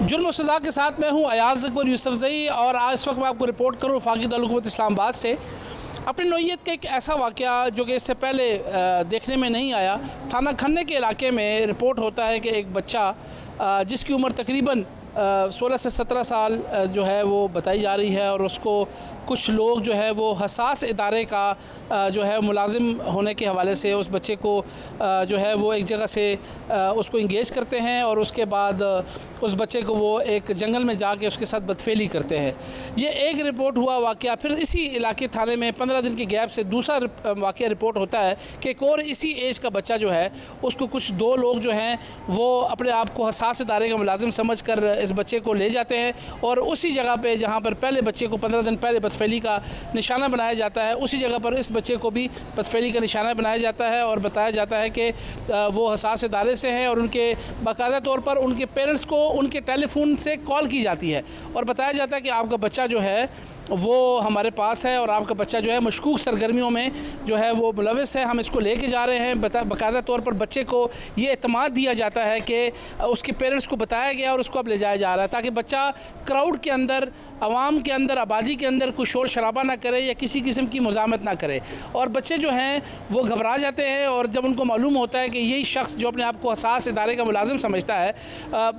जुर्म और सज़ा के साथ मैं हूँ अयाज़ अकबर यूसुफ़ज़ई और आज इस वक्त मैं आपको रिपोर्ट करूँ वफाकी दारुल-हुकूमत इस्लामाबाद से। अपनी नौइयत का एक ऐसा वाक़या जो कि इससे पहले देखने में नहीं आया। थाना खन्ने के इलाके में रिपोर्ट होता है कि एक बच्चा जिसकी उम्र तकरीबन 16 से 17 साल जो है वो बताई जा रही है और उसको कुछ लोग जो है वो हसास इदारे का जो है मुलाजिम होने के हवाले से उस बच्चे को जो है वो एक जगह से उसको इंगेज करते हैं और उसके बाद उस बच्चे को वो एक जंगल में जाके उसके साथ बदफेली करते हैं। ये एक रिपोर्ट हुआ वाक़या। फिर इसी इलाके थाने में 15 दिन के गैप से दूसरा वाक़या रिपोर्ट होता है कि एक और इसी एज का बच्चा जो है उसको कुछ दो लोग जो हैं वो अपने आप को हसास इदारे का मुलाजिम समझ कर इस बच्चे को ले जाते हैं और उसी जगह पे जहाँ पर पहले बच्चे को 15 दिन पहले बदफेली का निशाना बनाया जाता है उसी जगह पर इस बच्चे को भी बदफेली का निशाना बनाया जाता है और बताया जाता है कि वो हसास इदारे से हैं और उनके बाकायदा तौर पर उनके पेरेंट्स को उनके टेलीफोन से कॉल की जाती है और बताया जाता है कि आपका बच्चा जो है वो हमारे पास है और आपका बच्चा जो है मशकूक सरगर्मियों में जो है वो मुलविस है, हम इसको लेके जा रहे हैं। बाकायदा तौर पर बच्चे को ये एतमाद दिया जाता है कि उसके पेरेंट्स को बताया गया और उसको अब ले जाया जा रहा है ताकि बच्चा क्राउड के अंदर, आवाम के अंदर, आबादी के अंदर कोई शोर शराबा ना करे या किसी किस्म की मुज़ामत ना करे। और बच्चे जो हैं वो घबरा जाते हैं और जब उनको मालूम होता है कि यही शख्स जो अपने आप को हसास इदारे का मुलाजिम समझता है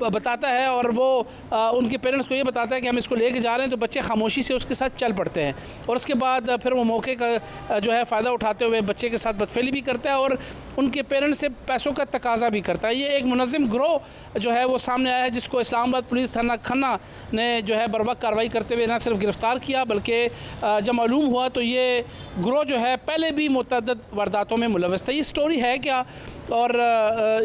बताता है और वो उनके पेरेंट्स को ये बताता है कि हम इसको लेके जा रहे हैं, तो बच्चे खामोशी से उसके साथ चल पड़ते हैं और उसके बाद फिर वो मौके का जो है फ़ायदा उठाते हुए बच्चे के साथ बदफेली भी करता है और उनके पेरेंट्स से पैसों का तकाजा भी करता है। ये एक मुनज़्ज़म गिरोह जो है वो सामने आया है जिसको इस्लामाबाद पुलिस थाना खन्ना ने जो है बर वक्त कार्रवाई करते हुए न सिर्फ गिरफ़्तार किया बल्कि जब मालूम हुआ तो ये गिरोह जो है पहले भी मुतअद्दिद वारदातों में मुलव्वस था। ये स्टोरी है क्या और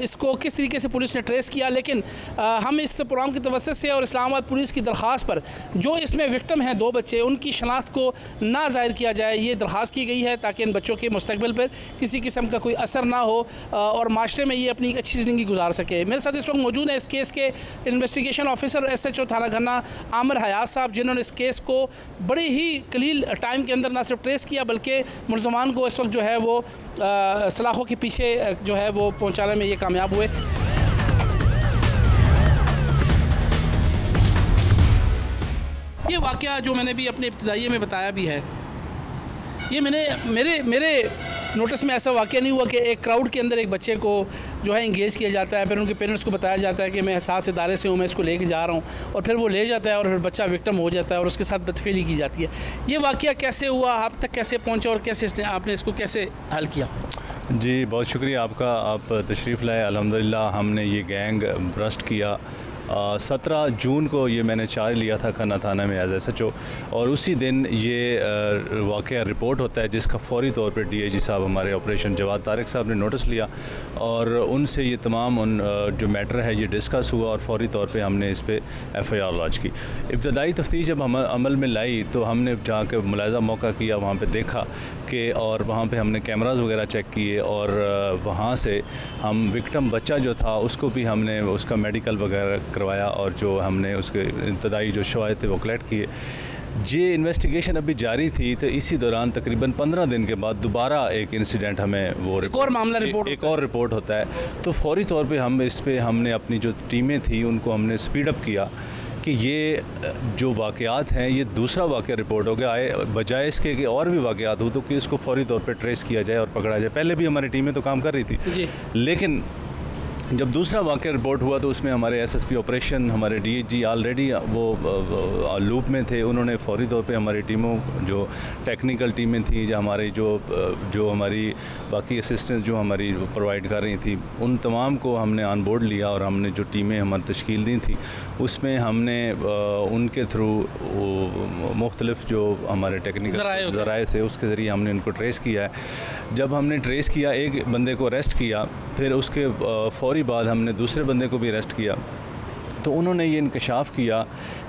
इसको किस तरीके से पुलिस ने ट्रेस किया, लेकिन हम इस प्रोग्राम की तवज्जो से और इस्लामाबाद पुलिस की दरख्वास्त पर जो इसमें विक्टिम हैं दो बच्चे उनकी शनाख्त को ना ज़ाहिर किया जाए, ये दरख्वास्त की गई है ताकि इन बच्चों के मुस्तकबिल पर किसी किस्म का कोई असर ना हो और माशरे में ये अपनी एक अच्छी ज़िंदगी गुजार सके। मेरे साथ इस वक्त मौजूद है इस केस के इन्वेस्टिगेशन ऑफिसर SHO थाना खन्ना आमिर हयात साहब, जिन्होंने इस केस को बड़े ही कलील टाइम के अंदर ना सिर्फ ट्रेस किया बल्कि मुलज़मान को इस वक्त जो है वो सलाखों के पीछे जो है वो पहुंचाने में ये कामयाब हुए। ये वाक़या जो मैंने भी अपने इब्तिदाइये में बताया भी है, ये मेरे नोटिस में ऐसा वाक़या नहीं हुआ कि एक क्राउड के अंदर एक बच्चे को जो है इंगेज किया जाता है, फिर उनके पेरेंट्स को बताया जाता है कि मैं हसास इदारे से हूँ, मैं इसको लेके जा रहा हूँ और फिर वो ले जाता है और फिर बच्चा विक्टिम हो जाता है और उसके साथ बदफेली की जाती है। ये वाक़या कैसे हुआ, आप तक कैसे पहुँचा और कैसे आपने इसको कैसे हल किया? जी बहुत शुक्रिया आपका, आप तशरीफ़ लाए। अल्हम्दुलिल्लाह हमने ये गैंग बस्ट किया 17 जून को ये मैंने चार्ज लिया था खन्ना थाना में एज SHO और उसी दिन ये वाक़या रिपोर्ट होता है जिसका फ़ौरी तौर पे DIG साहब हमारे ऑपरेशन जवाद तारिक साहब ने नोटिस लिया और उनसे ये तमाम जो मैटर है ये डिस्कस हुआ और फ़ौरी तौर पे हमने इस पर FIR लॉन्च की। इब्तदाई तफ्तीश जब हम अमल में लाई तो हमने जाकर मुलाहिज़ा मौका किया, वहाँ पर देखा कि और वहाँ पर हमने कैमराज़ वगैरह चेक किए और वहाँ से हम विक्टिम बच्चा जो था उसको भी हमने उसका मेडिकल वगैरह करवाया और जो हमने उसके इब्तदाई जो शवाहिद थे वो कलेक्ट किए। ये इन्वेस्टिगेशन अभी जारी थी तो इसी दौरान तकरीबन 15 दिन के बाद दोबारा एक इंसिडेंट हमें वो एक और रिपोर्ट होता है तो फ़ौरी तौर पे हम इस पे हमने अपनी जो टीमें थी उनको हमने स्पीड अप किया कि ये जो वाक़यात हैं ये दूसरा वाक़या रिपोर्ट हो गया, बजाय इसके कि और भी वाक़यात हो तो कि इसको फ़ौरी तौर पे ट्रेस किया जाए और पकड़ा जाए। पहले भी हमारी टीमें तो काम कर रही थी लेकिन जब दूसरा वाक़या रिपोर्ट हुआ तो उसमें हमारे SSP ऑपरेशन, हमारे DIG ऑलरेडी वो लूप में थे, उन्होंने फ़ौरी तौर पे हमारी टीमों जो टेक्निकल टीमें थी जो हमारी जो हमारी बाकी असिस्टेंस जो हमारी प्रोवाइड कर रही थी उन तमाम को हमने ऑन बोर्ड लिया और हमने जो टीमें हमारी तश्कील दी थी उसमें हमने उनके थ्रू मुख्तलिफ जो हमारे टेक्निकल ज़राए से उसके ज़रिए हमने उनको ट्रेस किया है। जब हमने ट्रेस किया एक बंदे को अरेस्ट किया, फिर उसके फ़ौरी बाद हमने दूसरे बंदे को भी अरेस्ट किया तो उन्होंने ये इंकशाफ किया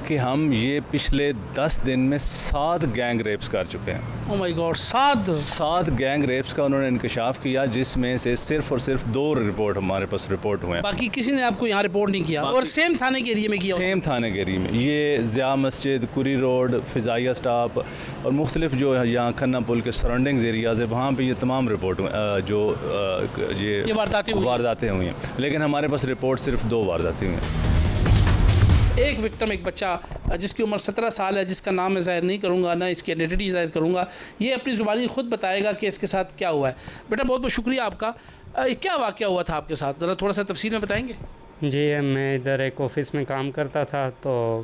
कि हम ये पिछले 10 दिन में 7 गैंग रेप्स कर चुके हैं। Oh my god, 7 gang rapes का उन्होंने इंकशाफ किया जिसमें से सिर्फ और सिर्फ 2 रिपोर्ट हमारे पास रिपोर्ट हुए हैं, बाकी किसी ने आपको यहाँ रिपोर्ट नहीं किया। और सेम थाने के एरिया में किया? सेम थाने के एरिया में, ये ज़िया मस्जिद, कुरी रोड, फ़िज़ाइया स्टॉप और मुख्तलिफ जो यहाँ खन्ना पुल के सराउंडिंग्स एरियाज़ है वहाँ पर ये तमाम रिपोर्ट जो ये वारदातें हुई हैं, लेकिन हमारे पास रिपोर्ट सिर्फ 2 वारदातें हुई हैं। एक विक्टिम, एक बच्चा जिसकी उम्र 17 साल है, जिसका नाम मैं ज़ाहिर नहीं करूँगा, ना इसकी आइडेंटिटी ज़ाहिर करूँगा, ये अपनी ज़ुबानी ख़ुद बताएगा कि इसके साथ क्या हुआ है। बेटा बहुत बहुत शुक्रिया आपका। क्या वाक़या हुआ था आपके साथ, ज़रा थोड़ा सा तफसील में बताएँगे? जी, मैं इधर एक ऑफ़िस में काम करता था, तो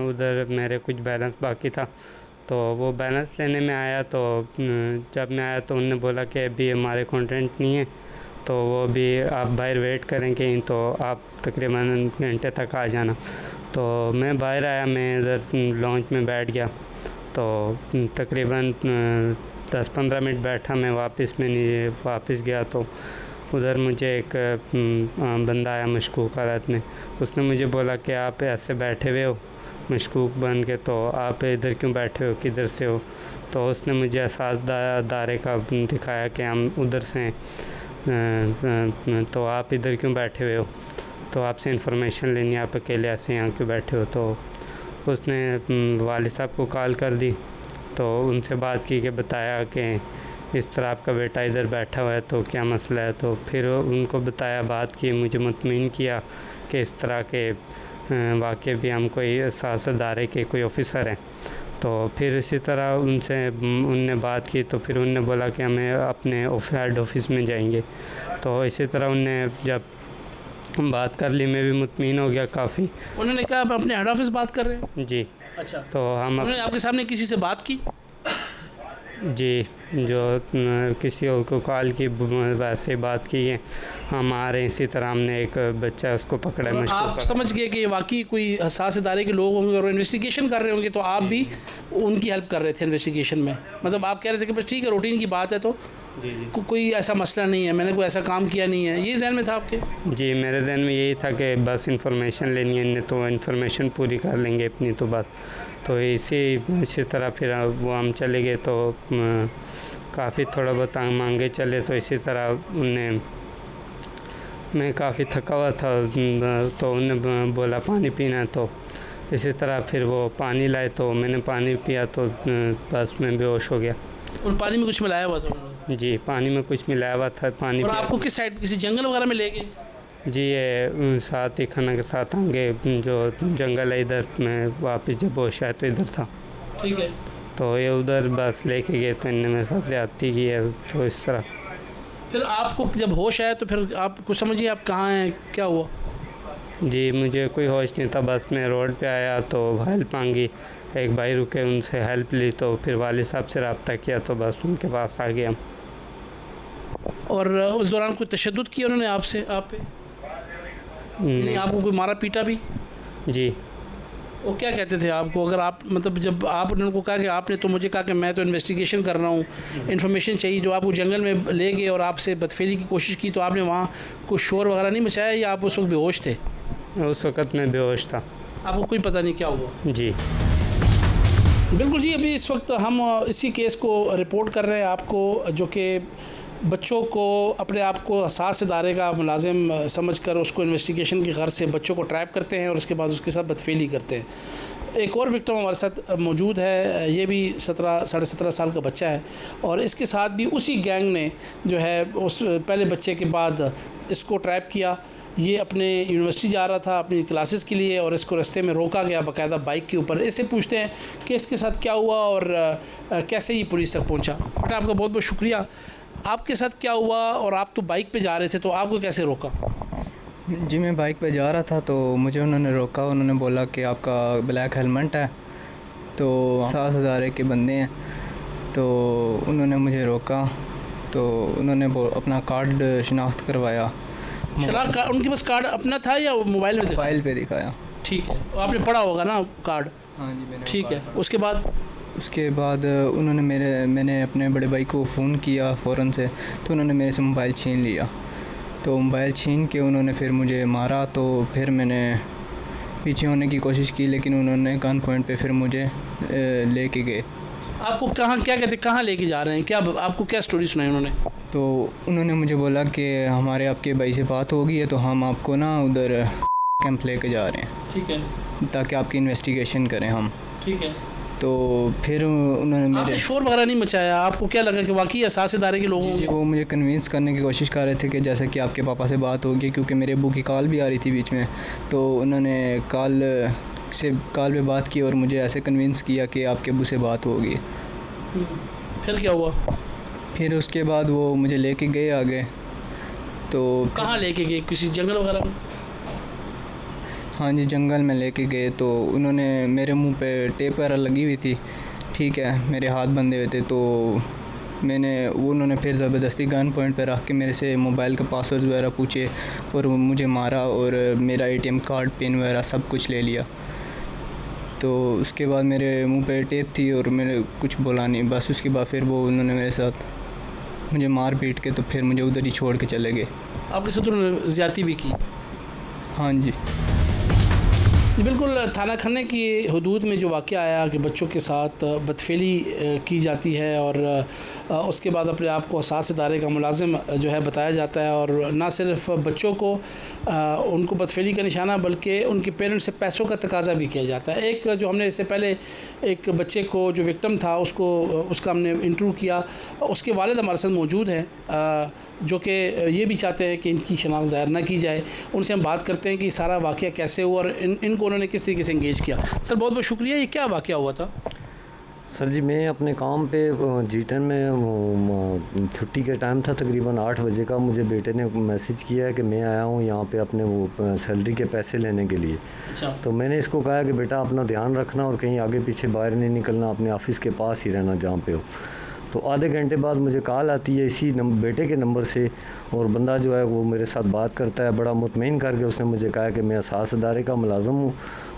उधर मेरे कुछ बैलेंस बाकी था, तो वो बैलेंस लेने में आया। तो जब मैं आया तो उन्होंने बोला कि अभी हमारे कंटेंट नहीं है, तो वो भी आप बाहर वेट करेंगे, तो आप तकरीबन घंटे तक आ जाना। तो मैं बाहर आया, मैं इधर लॉन्च में बैठ गया, तो तकरीबन 10-15 मिनट बैठा, मैं वापस गया। तो उधर मुझे एक बंदा आया मशकूक हालत में। उसने मुझे बोला कि आप ऐसे बैठे हुए हो मशकूक बन के, तो आप इधर क्यों बैठे हो, किधर से हो? तो उसने मुझे एहसास दायरे का दिखाया कि हम उधर से हैं, तो आप इधर क्यों बैठे हुए हो, तो आपसे इंफॉर्मेशन लेनी, आप अकेले ऐसे यहाँ क्यों बैठे हो? तो उसने वालिद साहब को कॉल कर दी, तो उनसे बात की कि बताया कि इस तरह आपका बेटा इधर बैठा हुआ है, तो क्या मसला है? तो फिर उनको बताया, बात की, मुझे मुतमिन किया कि इस तरह के वाक़े भी हम कोई साथ इदारे के कोई ऑफ़िसर हैं। तो फिर इसी तरह उनने बात की, तो फिर उनने बोला कि हमें अपने हेड ऑफिस में जाएंगे। तो इसी तरह उनने जब बात कर ली, मैं भी मुतमिन हो गया काफ़ी। उन्होंने कहा आप अपने हेड ऑफिस बात कर रहे हैं? जी। अच्छा, तो उन्होंने आपके सामने किसी से बात की? जी, जो किसी और को कॉल की, वैसे बात की है, हम आ रहे हैं। इसी तरह हमने एक बच्चा उसको पकड़ा है। आप समझ गए कि वाकई कोई हसास इदारे के लोग होंगे और इन्वेस्टिगेशन कर रहे होंगे, तो आप भी उनकी हेल्प कर रहे थे इन्वेस्टिगेशन में? मतलब आप कह रहे थे कि बस ठीक है, रूटीन की बात है, तो कोई ऐसा मसला नहीं है, मैंने कोई ऐसा काम किया नहीं है, ये जहन में था आपके? जी, मेरे जहन में यही था कि बस इंफॉर्मेशन लेनी है इन्हें, तो इंफॉर्मेशन पूरी कर लेंगे अपनी, तो बस। तो इसी तरह फिर वो हम चले गए, तो काफ़ी थोड़ा बहुत मांगे चले। तो इसी तरह मैं काफ़ी थका हुआ था, तो उन्हें बोला पानी पीना है, तो इसी तरह फिर वो पानी लाए, तो मैंने पानी पिया, तो बस मैं बेहोश हो गया। और पानी में कुछ मिलाया हुआ था? जी, पानी में कुछ मिलाया हुआ था। पानी और आपको किस साइड, किसी जंगल वगैरह में ले गए? जी, ये साथ ही खाना के साथ आगे जो जंगल है, इधर मैं वापस जब होश आया तो इधर था। ठीक है। तो ये उधर बस लेके गए, तो इनने मेरे साथ ज्यादती की है, तो इस तरह। फिर आपको जब होश आया तो फिर आप कुछ समझिए आप कहाँ हैं, क्या हुआ? जी, मुझे कोई होश नहीं था, बस मैं रोड पे आया तो हेल्प मांगी, एक भाई रुके, उनसे हेल्प ली, तो फिर वालिद साहब से रब्ता किया, तो बस उनके पास आ गया। और उस दौरान कोई तशद्दुद किया उन्होंने आपसे, आप पे? नहीं, आपको कोई मारा पीटा भी? जी। वो क्या कहते थे आपको? अगर आप मतलब जब आप उनको कहा कि आपने तो मुझे कहा कि मैं तो इन्वेस्टिगेशन कर रहा हूँ, इन्फॉर्मेशन चाहिए, जो आपको जंगल में ले गए और आपसे बदफेली की कोशिश की, तो आपने वहाँ कोई शोर वगैरह नहीं मचाया, या आप उस वक्त बेहोश थे? उस वक्त मैं बेहोश था। आपको कोई पता नहीं क्या हुआ? जी बिल्कुल जी। अभी इस वक्त हम इसी केस को रिपोर्ट कर रहे हैं आपको, जो कि बच्चों को अपने आप को हसास इदारे का मुलाजिम समझकर उसको इन्वेस्टिगेशन की गर्ज से बच्चों को ट्रैप करते हैं और उसके बाद उसके साथ बदफेली करते हैं। एक और विक्टिम हमारे साथ मौजूद है, ये भी 17 साढ़े 17 साल का बच्चा है, और इसके साथ भी उसी गैंग ने जो है उस पहले बच्चे के बाद इसको ट्रैप किया। ये अपने यूनिवर्सिटी जा रहा था अपनी क्लासेस के लिए, और इसको रास्ते में रोका गया बाकायदा बाइक के ऊपर। इससे पूछते हैं कि इसके साथ क्या हुआ और कैसे ये पुलिस तक पहुंचा। बेटा आपका बहुत बहुत शुक्रिया। आपके साथ क्या हुआ, और आप तो बाइक पे जा रहे थे, तो आपको कैसे रोका? जी, मैं बाइक पे जा रहा था, तो मुझे उन्होंने रोका। उन्होंने बोला कि आपका ब्लैक हेलमेट है, तो 7,000 के बंदे हैं, तो उन्होंने मुझे रोका। तो उन्होंने अपना कार्ड शनाख्त करवाया। उनके पास कार्ड अपना था या मोबाइल में? मोबाइल पे दिखाया। ठीक है, तो आपने पढ़ा होगा ना कार्ड? हाँ जी, मैंने। ठीक है। उसके बाद उन्होंने मैंने अपने बड़े भाई को फ़ोन किया फ़ौरन से, तो उन्होंने मेरे से मोबाइल छीन लिया। तो मोबाइल छीन के उन्होंने फिर मुझे मारा। तो फिर मैंने पीछे होने की कोशिश की, लेकिन उन्होंने गन पॉइंट पे फिर मुझे लेके गए। आपको कहाँ, क्या कहते, कहाँ लेके जा रहे हैं, क्या आपको क्या स्टोरी सुनाई उन्होंने? तो उन्होंने मुझे बोला कि हमारे आपके भाई से बात हो गई है, तो हम आपको ना उधर कैंप लेके जा रहे हैं। ठीक है। ताकि आपकी इन्वेस्टिगेशन करें हम। ठीक है। तो फिर उन्होंने मेरे शोर वगैरह नहीं मचाया? आपको क्या लगा कि वाकई एहसास इदारे के लोगों जी वो मुझे कन्विंस करने की कोशिश कर रहे थे कि जैसे कि आपके पापा से बात होगी, क्योंकि मेरे अब्बू की कॉल भी आ रही थी बीच में, तो उन्होंने कॉल पे बात की और मुझे ऐसे कन्विंस किया कि आपके अब्बू से बात होगी। फिर क्या हुआ? फिर उसके बाद वो मुझे लेके गए आगे। तो कहाँ लेके गए? किसी जंगल वगैरह में? हाँ जी, जंगल में लेके गए। तो उन्होंने मेरे मुंह पे टेप वगैरह लगी हुई थी, ठीक है, मेरे हाथ बंधे हुए थे। तो उन्होंने फिर ज़बरदस्ती गन पॉइंट पे रख के मेरे से मोबाइल के पासवर्ड वगैरह पूछे और मुझे मारा और मेरा ATM कार्ड पिन वगैरह सब कुछ ले लिया। तो उसके बाद मेरे मुंह पे टेप थी और मैंने कुछ बोला नहीं, बस उसके बाद फिर वो उन्होंने मेरे साथ मुझे मार पीट के तो फिर मुझे उधर ही छोड़ के चले गए। आपके साथ उन्होंने ज़्यादती भी की? हाँ जी। बिल्कुल, थाना खन्ने की हदूद में जो वाक़या आया कि बच्चों के साथ बदफेली की जाती है और उसके बाद अपने आप को हसास इदारे का मुलाजिम जो है बताया जाता है, और ना सिर्फ बच्चों को उनको बदफेली का निशाना बल्कि उनके पेरेंट्स से पैसों का तकाजा भी किया जाता है। एक जो हमने इससे पहले एक बच्चे को जो विक्टिम था उसका हमने इंटरव्यू किया, उसके वालिद हमारे साथ मौजूद हैं जो कि ये भी चाहते हैं कि इनकी शनाख्त ज़ाहिर ना की जाए। उनसे हम बात करते हैं कि सारा वाक़या कैसे हुआ और इनको उन्होंने किस तरीके से इंगेज किया। सर बहुत बहुत शुक्रिया। ये क्या वाक़या हुआ था? सर जी, मैं अपने काम पे G10 में छुट्टी के टाइम था, तकरीबन 8 बजे का। मुझे बेटे ने मैसेज किया है कि मैं आया हूँ यहाँ पे अपने वो सैलरी के पैसे लेने के लिए। अच्छा। तो मैंने इसको कहा कि बेटा अपना ध्यान रखना और कहीं आगे पीछे बाहर नहीं निकलना, अपने ऑफिस के पास ही रहना जहाँ पे हो। तो आधे घंटे बाद मुझे कॉल आती है इसी बेटे के नंबर से, और बंदा जो है वो मेरे साथ बात करता है। बड़ा मुतमईन करके उसने मुझे कहा कि मैं एहसास इदारे का मुलाज़म हूँ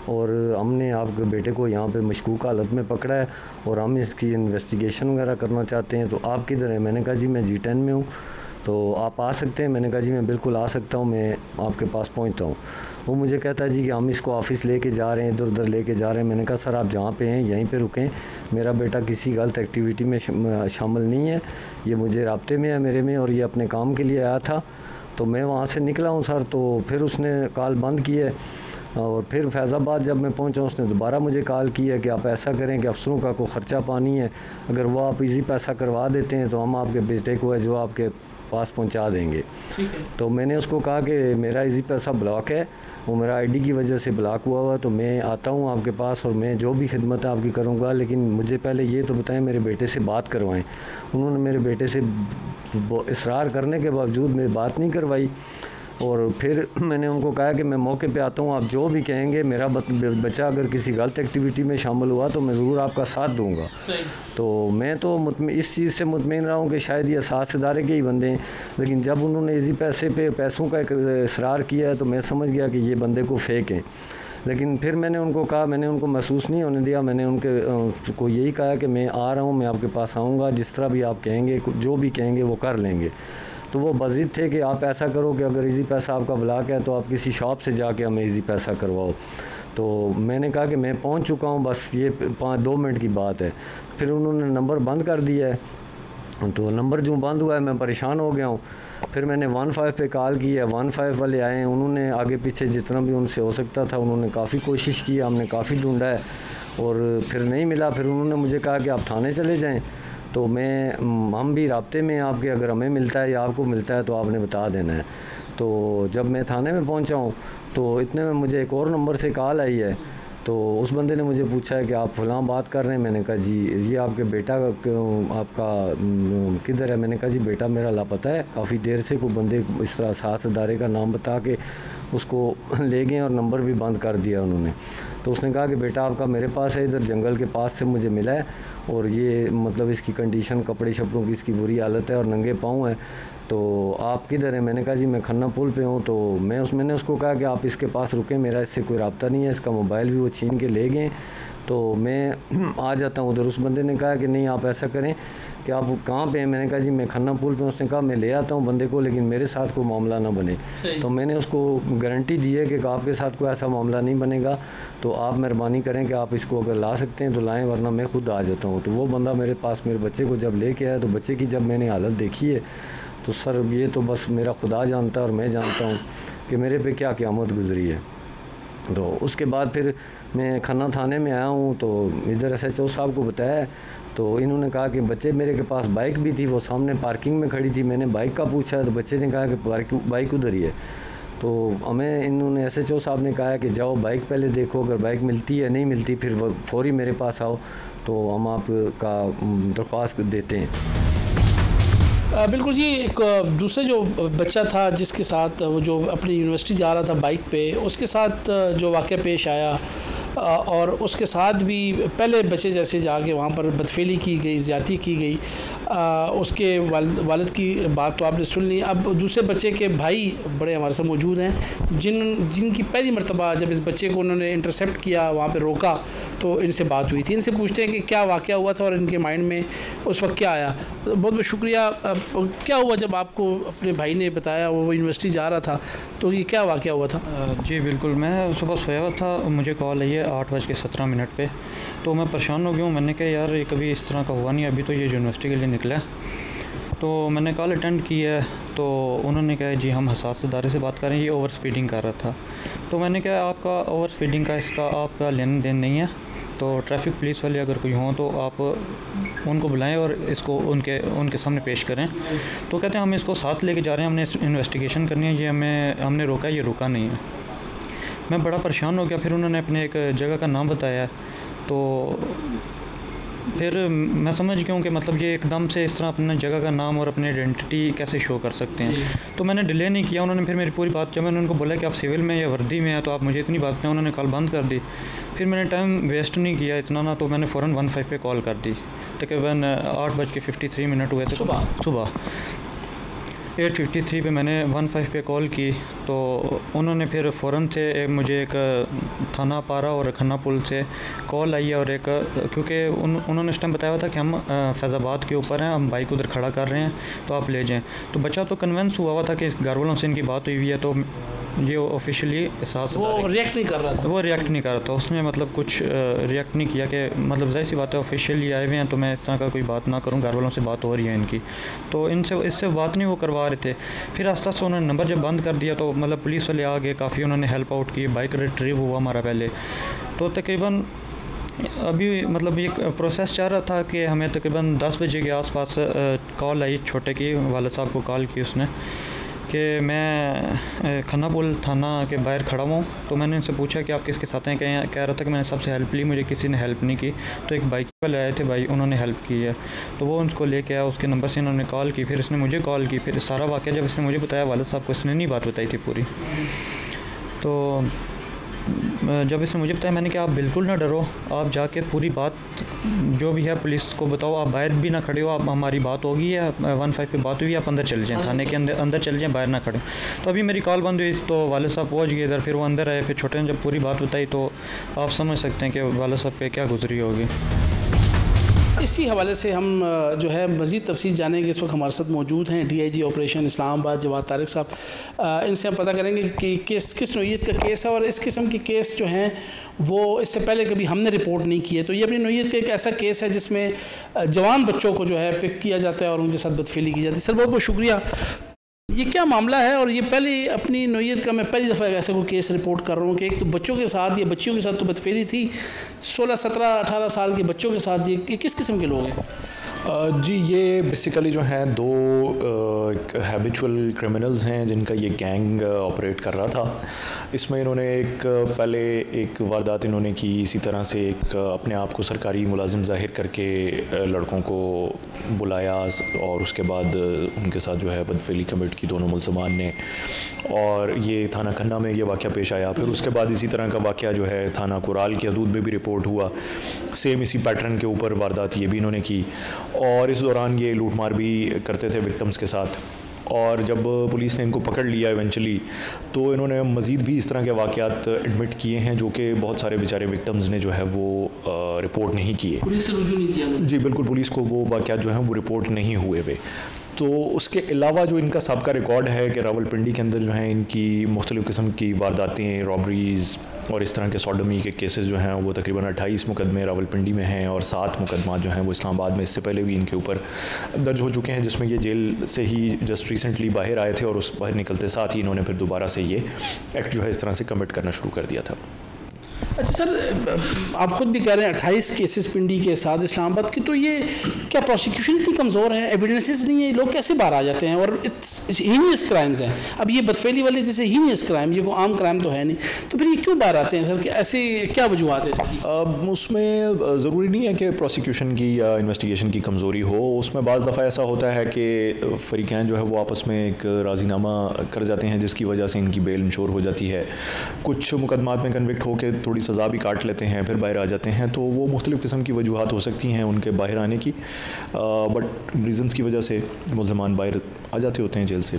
और हमने आपके बेटे को यहाँ पे मशकूक हालत में पकड़ा है और हम इसकी इन्वेस्टिगेशन वगैरह करना चाहते हैं। तो आप किधर हैं? मैंने कहा जी मैं G10 में हूँ, तो आप आ सकते हैं? मैंने कहा जी मैं बिल्कुल आ सकता हूँ, मैं आपके पास पहुँचता हूँ। वो मुझे कहता है जी कि हम इसको ऑफ़िस लेके जा रहे हैं, इधर उधर लेके जा रहे हैं। मैंने कहा सर आप जहाँ पे हैं यहीं पे रुकें, मेरा बेटा किसी गलत एक्टिविटी में शामिल नहीं है, ये मुझे राब्ते में है मेरे में और ये अपने काम के लिए आया था। तो मैं वहाँ से निकला हूँ सर। तो फिर उसने कॉल बंद की है और फिर फैज़ाबाद जब मैं पहुंचा उसने दोबारा मुझे कॉल की है कि आप ऐसा करें कि अफसरों का कोई ख़र्चा पानी है, अगर वो आप इजी पैसा करवा देते हैं तो हम आपके बेटे को है जो आपके पास पहुंचा देंगे। ठीक है। तो मैंने उसको कहा कि मेरा इजी पैसा ब्लॉक है, वो मेरा आईडी की वजह से ब्लॉक हुआ तो मैं आता हूँ आपके पास और मैं जो भी खिदमत आपकी करूँगा, लेकिन मुझे पहले ये तो बताएं मेरे बेटे से बात करवाएं। उन्होंने मेरे बेटे से इसरार करने के बावजूद मेरी बात नहीं करवाई और फिर मैंने उनको कहा कि मैं मौके पे आता हूँ, आप जो भी कहेंगे, मेरा बच्चा अगर किसी गलत एक्टिविटी में शामिल हुआ तो मैं ज़रूर आपका साथ दूँगा। तो मैं तो इस चीज़ से मुतमईन रहा हूँ कि शायद ये एहसास इदारे के ही बंदे हैं, लेकिन जब उन्होंने इसी पैसों का इसरार किया है तो मैं समझ गया कि ये बंदे को फेक हैं। लेकिन फिर मैंने उनको कहा, मैंने उनको महसूस नहीं होने दिया, मैंने उनके को यही कहा कि मैं आ रहा हूँ, मैं आपके पास आऊँगा, जिस तरह भी आप कहेंगे, जो भी कहेंगे वो कर लेंगे। तो वो बज़िद थे कि आप ऐसा करो कि अगर इजी पैसा आपका ब्लॉक है तो आप किसी शॉप से जाके हमें इजी पैसा करवाओ। तो मैंने कहा कि मैं पहुंच चुका हूं, बस ये 2 मिनट की बात है। फिर उन्होंने नंबर बंद कर दिया है। तो नंबर जो बंद हुआ है मैं परेशान हो गया हूँ। फिर मैंने 15 पे कॉल की है, 15 वाले आए हैं, उन्होंने आगे पीछे जितना भी उनसे हो सकता था उन्होंने काफ़ी कोशिश की, हमने काफ़ी ढूंढा है और फिर नहीं मिला। फिर उन्होंने मुझे कहा कि आप थाने चले जाएँ। तो हम भी राब्ते में आपके, अगर हमें मिलता है या आपको मिलता है तो आपने बता देना है। तो जब मैं थाने में पहुंचा हूं तो इतने में मुझे एक और नंबर से कॉल आई है। तो उस बंदे ने मुझे पूछा है कि आप फ़लाँ बात कर रहे हैं। मैंने कहा जी ये आपके बेटा आपका किधर है? मैंने कहा जी बेटा मेरा लापता है, काफ़ी देर से कोई बंदे इस तरह एहसास इदारे का नाम बता के उसको ले गए और नंबर भी बंद कर दिया उन्होंने। तो उसने कहा कि बेटा आपका मेरे पास है, इधर जंगल के पास से मुझे मिला है और ये मतलब इसकी कंडीशन, कपड़े शपड़ों की इसकी बुरी हालत है और नंगे पाँव है। तो आप किधर हैं? मैंने कहा जी मैं खन्ना पुल पे हूँ। तो मैंने उसको कहा कि आप इसके पास रुकें, मेरा इससे कोई रब्ता नहीं है, इसका मोबाइल भी वो छीन के ले गए, तो मैं आ जाता हूँ उधर। उस बंदे ने कहा कि नहीं आप ऐसा करें कि आप कहाँ पे हैं? मैंने कहा जी मैं खन्ना पुल पे। उसने कहा मैं ले आता हूँ बंदे को, लेकिन मेरे साथ कोई मामला ना बने। तो मैंने उसको गारंटी दी है कि आपके साथ कोई ऐसा मामला नहीं बनेगा, तो आप मेहरबानी करें कि आप इसको अगर ला सकते हैं तो लाएं, वरना मैं खुद आ जाता हूँ। तो वो बंदा मेरे पास मेरे बच्चे को जब लेके आया तो बच्चे की जब मैंने हालत देखी है तो सर ये तो बस मेरा खुदा जानता है और मैं जानता हूँ कि मेरे पे क्या क़यामत गुजरी है। तो उसके बाद फिर मैं खन्ना थाने में आया हूँ, तो इधर SHO साहब को बताया, तो इन्होंने कहा कि बच्चे मेरे के पास बाइक भी थी, वो सामने पार्किंग में खड़ी थी। मैंने बाइक का पूछा तो बच्चे ने कहा कि बाइक उधर ही है। तो हमें इन्होंने SHO साहब ने कहा कि जाओ बाइक पहले देखो, अगर बाइक मिलती है नहीं मिलती फिर फौरी मेरे पास आओ, तो हम आपका दरख्वास्त देते हैं। बिल्कुल जी। एक दूसरे जो बच्चा था जिसके साथ वो जो अपनी यूनिवर्सिटी जा रहा था बाइक पे, उसके साथ जो वाक़या पेश आया और उसके साथ भी पहले बच्चे जैसे जाके वहाँ पर बदफेली की गई, ज़्यादती की गई, उसके वालिद की बात तो आपने सुन ली। अब दूसरे बच्चे के भाई बड़े हमारे साथ मौजूद हैं जिनकी पहली मरतबा जब इस बच्चे को उन्होंने इंटरसेप्ट किया, वहाँ पर रोका, तो इनसे बात हुई थी। इनसे पूछते हैं कि क्या वाक़या हुआ था और इनके माइंड में उस वक्त क्या आया। बहुत बहुत शुक्रिया। क्या हुआ जब आपको अपने भाई ने बताया वो यूनिवर्सिटी जा रहा था, तो ये क्या वाक़या हुआ था? जी बिल्कुल, मैं सुबह सोया हुआ था, मुझे कॉल आई है 8:17 पे। तो मैं परेशान हो गया हूँ। मैंने कहा यार ये कभी इस तरह का हुआ नहीं, अभी तो ये यूनिवर्सिटी के लिए निकला है। तो मैंने कॉल अटेंड की है, तो उन्होंने कहा जी हम हसास इदारे से बात कर रहे हैं, ये ओवर स्पीडिंग कर रहा था। तो मैंने कहा आपका ओवर स्पीडिंग का इसका आपका लेन देन नहीं है, तो ट्रैफिक पुलिस वाले अगर कोई हों तो आप उनको बुलाएं और इसको उनके सामने पेश करें। तो कहते हैं हम इसको साथ लेके जा रहे हैं, हमने इन्वेस्टिगेशन करनी है, ये हमने रोका, ये रुका नहीं है। मैं बड़ा परेशान हो गया। फिर उन्होंने अपने एक जगह का नाम बताया, तो फिर मैं समझ गया हूँ कि मतलब ये एकदम से इस तरह अपने जगह का नाम और अपनी आइडेंटिटी कैसे शो कर सकते हैं। तो मैंने डिले नहीं किया। उन्होंने फिर मेरी पूरी बात, जब मैंने उनको बोला कि आप सिविल में या वर्दी में हैं तो आप मुझे इतनी बात में, उन्होंने कॉल बंद कर दी। फिर मैंने टाइम वेस्ट नहीं किया इतना ना, तो मैंने फ़ौरन 15 पे कॉल कर दी। तकरीबन 8:53 हुए थे सुबह 8:53 पे मैंने 15 पे कॉल की। तो उन्होंने फिर फ़ौरन से मुझे एक थाना पारा और खन्ना पुल से कॉल आई है, और एक क्योंकि उन्होंने उस टाइम बताया हुआ था कि हम फैज़ाबाद के ऊपर हैं, हम बाइक उधर खड़ा कर रहे हैं तो आप ले जाएं। तो बच्चा तो कन्विंस हुआ था कि घर वालों से इनकी बात हुई हुई है, तो ये ऑफिशियली एहसास वो रिएक्ट नहीं कर रहा था। उसने मतलब कुछ रिएक्ट नहीं किया कि मतलब ज़ाहिर सी बात है ऑफिशियली आए हुए हैं तो मैं इस तरह का कोई बात ना करूं, घर वालों से बात हो रही है इनकी, तो इससे बात नहीं वो करवा रहे थे। फिर आस्ते आस्ते उन्होंने नंबर जब बंद कर दिया तो मतलब पुलिस वाले आ गए, काफ़ी उन्होंने हेल्प आउट की, बाइक रिट्रीव हुआ हमारा पहले। तो तकरीबन अभी मतलब ये प्रोसेस चल रहा था कि हमें तकरीबन 10 बजे के आसपास कॉल आई, छोटे की वालिद साहब को कॉल की उसने कि मैं खन्ना पुल थाना के बाहर खड़ा हूँ। तो मैंने इनसे पूछा कि आप किसके साथ हैं, कह रहा था कि मैंने सबसे हेल्प ली, मुझे किसी ने हेल्प नहीं की। तो एक बाइक वाले आए थे भाई, उन्होंने हेल्प की है, तो वो उनको लेके आया, उसके नंबर से इन्होंने कॉल की, फिर इसने मुझे कॉल की। फिर सारा वाक़या जब इसने मुझे बताया वालिद साहब को, इसने नहीं बात बताई थी पूरी। तो जब इसने मुझे बताया मैंने कहा आप बिल्कुल ना डरो, आप जाके पूरी बात जो भी है पुलिस को बताओ, आप बाहर भी ना खड़े हो, आप हमारी बात होगी है 15 पे बात हुई, आप अंदर चले जाएँ, थाने के अंदर चले जाएँ, बाहर ना खड़े। तो अभी मेरी कॉल बंद हुई तो वालिद साहब पहुँच गए इधर, फिर वो अंदर आए, फिर छोटे ने जब पूरी बात बताई तो आप समझ सकते हैं कि वालिद साहब पे क्या गुजरी होगी। इसी हवाले से हम जो है मज़ीद तफसील जानेंगे। इस वक्त हमारे साथ मौजूद हैं DIG ऑपरेशन इस्लामाबाद जवाद तारिक साहब। इनसे हम पता करेंगे कि किस नौइयत का केस है और इस किस्म के केस जो हैं वो इससे पहले कभी हमने रिपोर्ट नहीं किए। तो ये अपनी नौइयत का एक ऐसा केस है जिसमें जवान बच्चों को जो है पिक किया जाता है और उनके साथ बदफेली की जाती है। सर बहुत बहुत शुक्रिया। ये क्या मामला है और ये पहले अपनी नौइयत का मैं पहली दफ़ा ऐसा कोई केस रिपोर्ट कर रहा हूँ कि एक तो बच्चों के साथ या बच्चियों के साथ तो बदफेली थी, 16, 17, 18 साल के बच्चों के साथ, ये किस किस्म के लोग हैं? जी ये बेसिकली जो हैं दो हैबिचुअल क्रिमिनल्स हैं जिनका ये गैंग ऑपरेट कर रहा था। इसमें इन्होंने पहले एक वारदात इन्होंने की इसी तरह से, एक अपने आप को सरकारी मुलाजिम ज़ाहिर करके लड़कों को बुलाया और उसके बाद उनके साथ जो है बदफेली कमिट की दोनों मुलजमान ने, और ये थाना खन्ना में ये वाक़या पेश आया। फिर उसके बाद इसी तरह का वाक़या जो है थाना कुराल की हदूद में भी रिपोर्ट हुआ, सेम इसी पैटर्न के ऊपर वारदात ये भी इन्होंने की, और इस दौरान ये लूटमार भी करते थे विक्टिम्स के साथ। और जब पुलिस ने इनको पकड़ लिया इवेंचुअली तो इन्होंने मज़ीद भी इस तरह के वाक़यात एडमिट किए हैं जो कि बहुत सारे बेचारे विक्टिम्स ने जो है वो रिपोर्ट नहीं किए, पुलिस से रुजू नहीं किया। जी बिल्कुल, पुलिस को वो वाक़यात जो हैं वो रिपोर्ट नहीं हुए वे। तो उसके अलावा जो इनका सबका रिकॉर्ड है कि रावलपिंडी के अंदर जो है इनकी मुख्तलिफ़ किस्म की वारदातें, रॉबरीज़ और इस तरह के सॉडमी के केसेस जो हैं वो तकरीबन 28 मुकदमे रावलपिंडी में हैं और 7 मुकदमा जो हैं वो इस्लामाबाद में इससे पहले भी इनके ऊपर दर्ज हो चुके हैं, जिसमें ये जेल से ही जस्ट रिसेंटली बाहर आए थे और उस बाहर निकलते साथ ही इन्होंने फिर दोबारा से ये एक्ट जो है इस तरह से कमिट करना शुरू कर दिया था। अच्छा सर, आप खुद भी कह रहे हैं 28 केसेस पिंडी के साथ इस्लामाबाद की, तो ये क्या प्रोसिक्यूशन इतनी कमज़ोर है, एविडेंसेस नहीं है, लोग कैसे बाहर आ जाते हैं? और हीनियस क्राइम्स हैं, अब ये बदफेली वाले जैसे हीनियस क्राइम, ये वो आम क्राइम तो है नहीं, तो फिर ये क्यों बाहर आते हैं सर? कि ऐसे क्या वजूहत है इसकी? उसमें ज़रूरी नहीं है कि प्रोसिक्यूशन की या इन्वेस्टिगेशन की कमज़ोरी हो। उसमें बाज़ दफ़ा ऐसा होता है कि फ़रीक़ैन जो है वो आपस में एक राज़ीनामा कर जाते हैं, जिसकी वजह से इनकी बेल इंश्योर हो जाती है। कुछ मुकदमात में कन्विक्ट होकर थोड़ी सज़ा भी काट लेते हैं, फिर बाहर आ जाते हैं। तो वो मुख्तलिफ़ किस्म की वजूहत हो सकती हैं उनके बाहर आने की, बट रीज़न्स की वजह से मुल्ज़मान बाहर आ जाते होते हैं जेल से।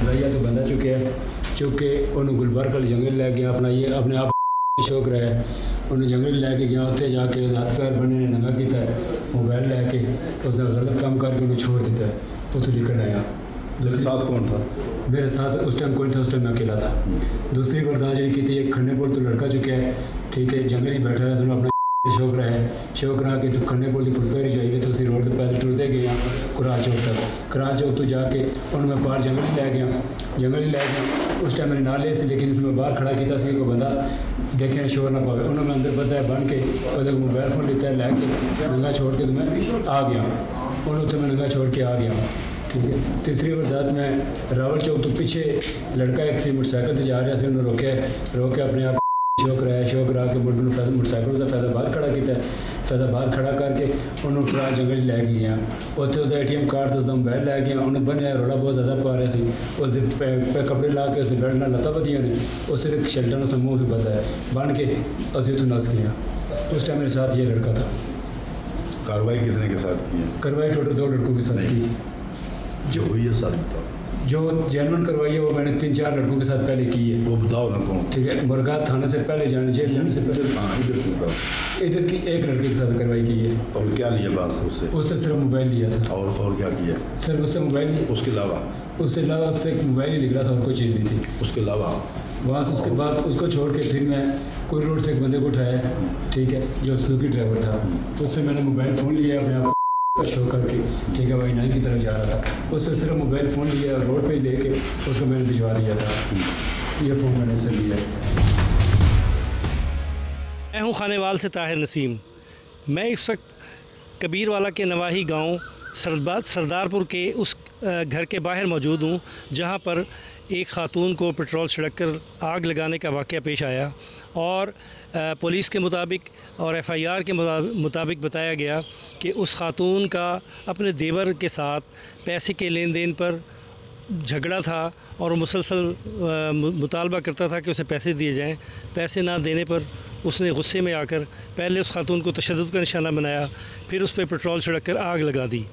तो बंदा चुके हैं, चुके उन्होंने गुलबर्ग वाले जंगल ले गया, अपना ये अपने आप शौक रहा है, उन्हें जंगल लैके गया, उत्ते जाके हाथ पैर बने नंगा किया, मोबाइल लैके उसका गलत काम करके उन्हें छोड़ देता है, तो निकल आया। मेरे साथ कौन था? मेरे साथ उस टाइम कोई था, उस टाइम मैं अकेला था। दूसरी बर्दाश्त जी की थी, एक खन्ने पुल तो लड़का चुका है, ठीक है, जंगल ही बैठा है, उसने अपना शौक रहा है, शौक रहा कि तू खन्ने पुल की पुल पर ही जाइए, तो उसी रोड पर पैदल टुरते गए करार चौक तक। करार चौक तो जाके उन्होंने मैं बाहर जंगल ही लै गया, जंगल ही लै गया। उस टाइम मेरे नाल से, लेकिन उसमें बाहर खड़ा किया सी, कोई बंदा देखे शोर ना पावे, उन्होंने अंदर बताया बन के वो मोबाइल फ़ोन लेता है, लैके नंगा छोड़ के तो मैं आ गया, उन्होंने उत्तर मैं नंगा छोड़ के आ गया, ठीक है। तीसरी बरसात में रावल चौक तो पीछे लड़का एक सी मोटरसाइकिल से जा रहा है, उन्होंने रोके अपने आप शौक रहा कि मोटरसाइकिल का फैजाबाद खड़ा किया, फैजाबाद खड़ा करके उन्होंने पूरा जंगल लै गया, उत्थे उसका ATM कार्ड उसका मोबाइल लै गया, उन्हें बनिया रोला बहुत ज़्यादा पा रहा सी, उस कपड़े ला के उसने बेड नाल लत्तां बधियां ने, उस शेल्टर उसका मुँह भी बता है बन के असीं उत्थों नस गया। उस टाइम मेरे साथ ये लड़का था। कार्रवाई कितने के साथ की है? कार्रवाई टोटल 2 लड़कों के साथ की। जो हुई है सारी बताओ। जो जेनवन करवाई है वो मैंने 3-4 लड़कों के साथ पहले की है। वो बताओ ना कौन? ठीक है, मुर्गा थाने से पहले जेल जाने से पहले। हाँ, इधर की एक लड़के के साथ करवाई की है। और क्या लिया बात उससे? उससे सिर्फ मोबाइल लिया था। और क्या किया? सिर्फ उससे मोबाइल लिया। उसके अलावा उससे एक मोबाइल ही लिख रहा था और कोई चीज़ नहीं थी। उसके अलावा वहाँ से उसके बाद उसको छोड़ के फिर मैं कोई रोड से एक बंदे को उठाया, ठीक है, जो स्कूटी ड्राइवर था, तो उससे मैंने मोबाइल फ़ोन लिया अपने आप का शो करके, ठीक है, वही नाई की तरफ जा रहा था, उससे सिर्फ मोबाइल फ़ोन लिया और रोड पे ही लेके उसको मैंने भिजवा दिया था। ये फ़ोन मैंने इससे लिया। मैं हूँ खानेवाल से ताहिर नसीम। मैं इस वक्त कबीरवाला के नवाही गांव सरदारपुर के उस घर के बाहर मौजूद हूँ जहाँ पर एक ख़ातून को पेट्रोल छिड़क कर आग लगाने का वाक़या पेश आया और पुलिस के मुताबिक और FIR के मुताबिक बताया गया कि उस ख़ातून का अपने देवर के साथ पैसे के लेन देन पर झगड़ा था और मुसलसल मुतालबा करता था कि उसे पैसे दिए जाएं। पैसे ना देने पर उसने गुस्से में आकर पहले उस ख़ातून को तशद्दुद का निशाना बनाया, फिर उस पर पेट्रोल छिड़क कर आग लगा दी।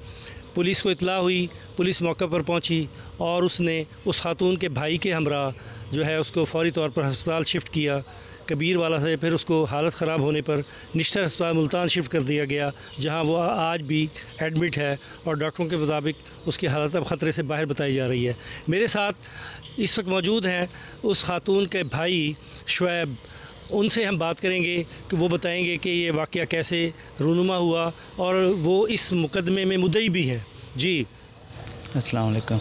पुलिस को इत्तला हुई, पुलिस मौके पर पहुंची और उसने उस ख़ातून के भाई के हमरा जो है उसको फ़ौरी तौर पर हस्पताल शिफ्ट किया कबीरवाला से। फिर उसको हालत ख़राब होने पर निश्तर अस्पताल मुल्तान शिफ्ट कर दिया गया, जहां वो आज भी एडमिट है और डॉक्टरों के मुताबिक उसकी हालत अब ख़तरे से बाहर बताई जा रही है। मेरे साथ इस वक्त मौजूद हैं उस ख़ातून के भाई शुएब। उनसे हम बात करेंगे कि वो बताएंगे कि ये वाक़या कैसे रूनुमा हुआ और वो इस मुकदमे में मुद्दई भी हैं। जी अस्सलाम वालेकुम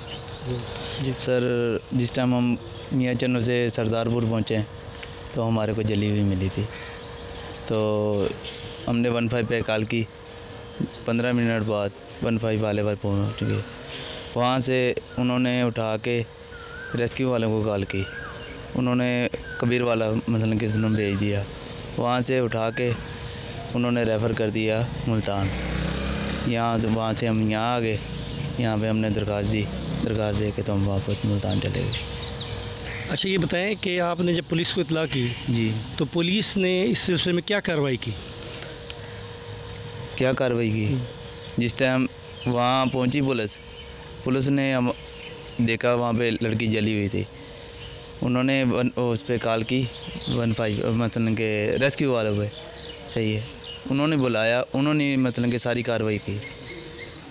जी सर, जिस टाइम हम मियाँ चन्नू से सरदारपुर पहुँचे तो हमारे को जली हुई मिली थी, तो हमने 15 पे कॉल की। 15 मिनट बाद 15 वाले पर पहुँच गए। वहाँ से उन्होंने उठा के रेस्क्यू वालों को कॉल की, उन्होंने कबीरवाला मतलब किस दिन भेज दिया। वहाँ से उठा के उन्होंने रेफ़र कर दिया मुल्तान। वहाँ से हम यहाँ आ गए, यहाँ पे हमने दरख्वास्त दी, दरख्वास्त दे के तो हम वापस मुल्तान चले गए। अच्छा, ये बताएं कि आपने जब पुलिस को इत्तला की जी, तो पुलिस ने इस सिलसिले में क्या कार्रवाई की? क्या कार्रवाई की? जिस टाइम वहाँ पहुँची पुलिस ने हम देखा वहाँ पे लड़की जली हुई थी, उन्होंने उस पर कॉल की 15 मतलब के रेस्क्यू वालों पे, सही है, उन्होंने बुलाया, उन्होंने मतलब के सारी कार्रवाई की।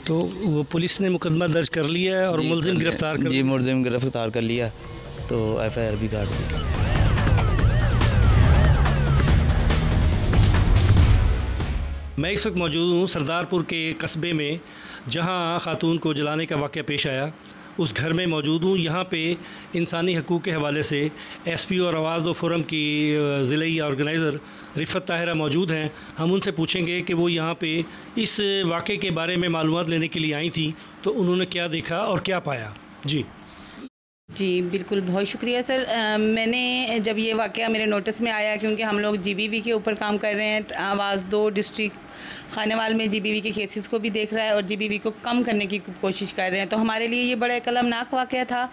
तो वो पुलिस ने मुकदमा दर्ज कर लिया है और मुलजिम गिरफ्तार कर? जी, मुलजिम गिरफ्तार कर लिया, तो FIR भी काट दी। मैं इस वक्त मौजूद हूँ सरदारपुर के कस्बे में, जहाँ ख़ातून को जलाने का वाक़या पेश आया उस घर में मौजूद हूँ। यहाँ पे इंसानी हकूक़ के हवाले से SP और आवाज़ दो फोरम की ज़िले ऑर्गेनाइज़र रिफ़त ताहिरा मौजूद हैं। हम उनसे पूछेंगे कि वो यहाँ पे इस वाक़े के बारे में मालूमात लेने के लिए आई थी, तो उन्होंने क्या देखा और क्या पाया। जी बिल्कुल, बहुत शुक्रिया सर। मैंने जब ये वाक़या मेरे नोटिस में आया, क्योंकि हम लोग GBV के ऊपर काम कर रहे हैं, आवाज़ 2 डिस्ट्रिक्ट खानेवाल में GBV के केसेस को भी देख रहा है और GBV को कम करने की कोशिश कर रहे हैं। तो हमारे लिए ये बड़ा एक अलमनाक वाक़या था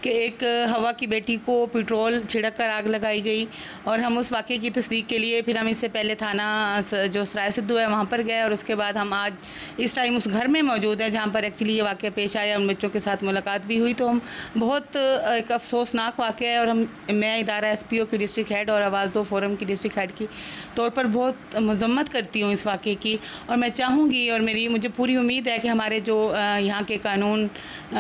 कि एक हवा की बेटी को पेट्रोल छिड़क कर आग लगाई गई, और हम उस वाक़े की तस्दीक के लिए फिर हम इससे पहले थाना जो सराय सिद्धू है वहाँ पर गए, और उसके बाद हम आज इस टाइम उस घर में मौजूद हैं जहाँ पर एक्चुअली ये वाक़या पेश आया। उन बच्चों के साथ मुलाकात भी हुई। तो हम बहुत एक अफसोसनाक वाक़या है, और मैं इदारा SPO की डिस्ट्रिक्ट हेड और आवाज़ 2 फोरम की डिस्ट्रिक्ट हेड की तौर पर बहुत मज़म्मत करती हूँ इस वाक़े की, और मैं चाहूँगी और मुझे पूरी उम्मीद है कि हमारे जो यहाँ के कानून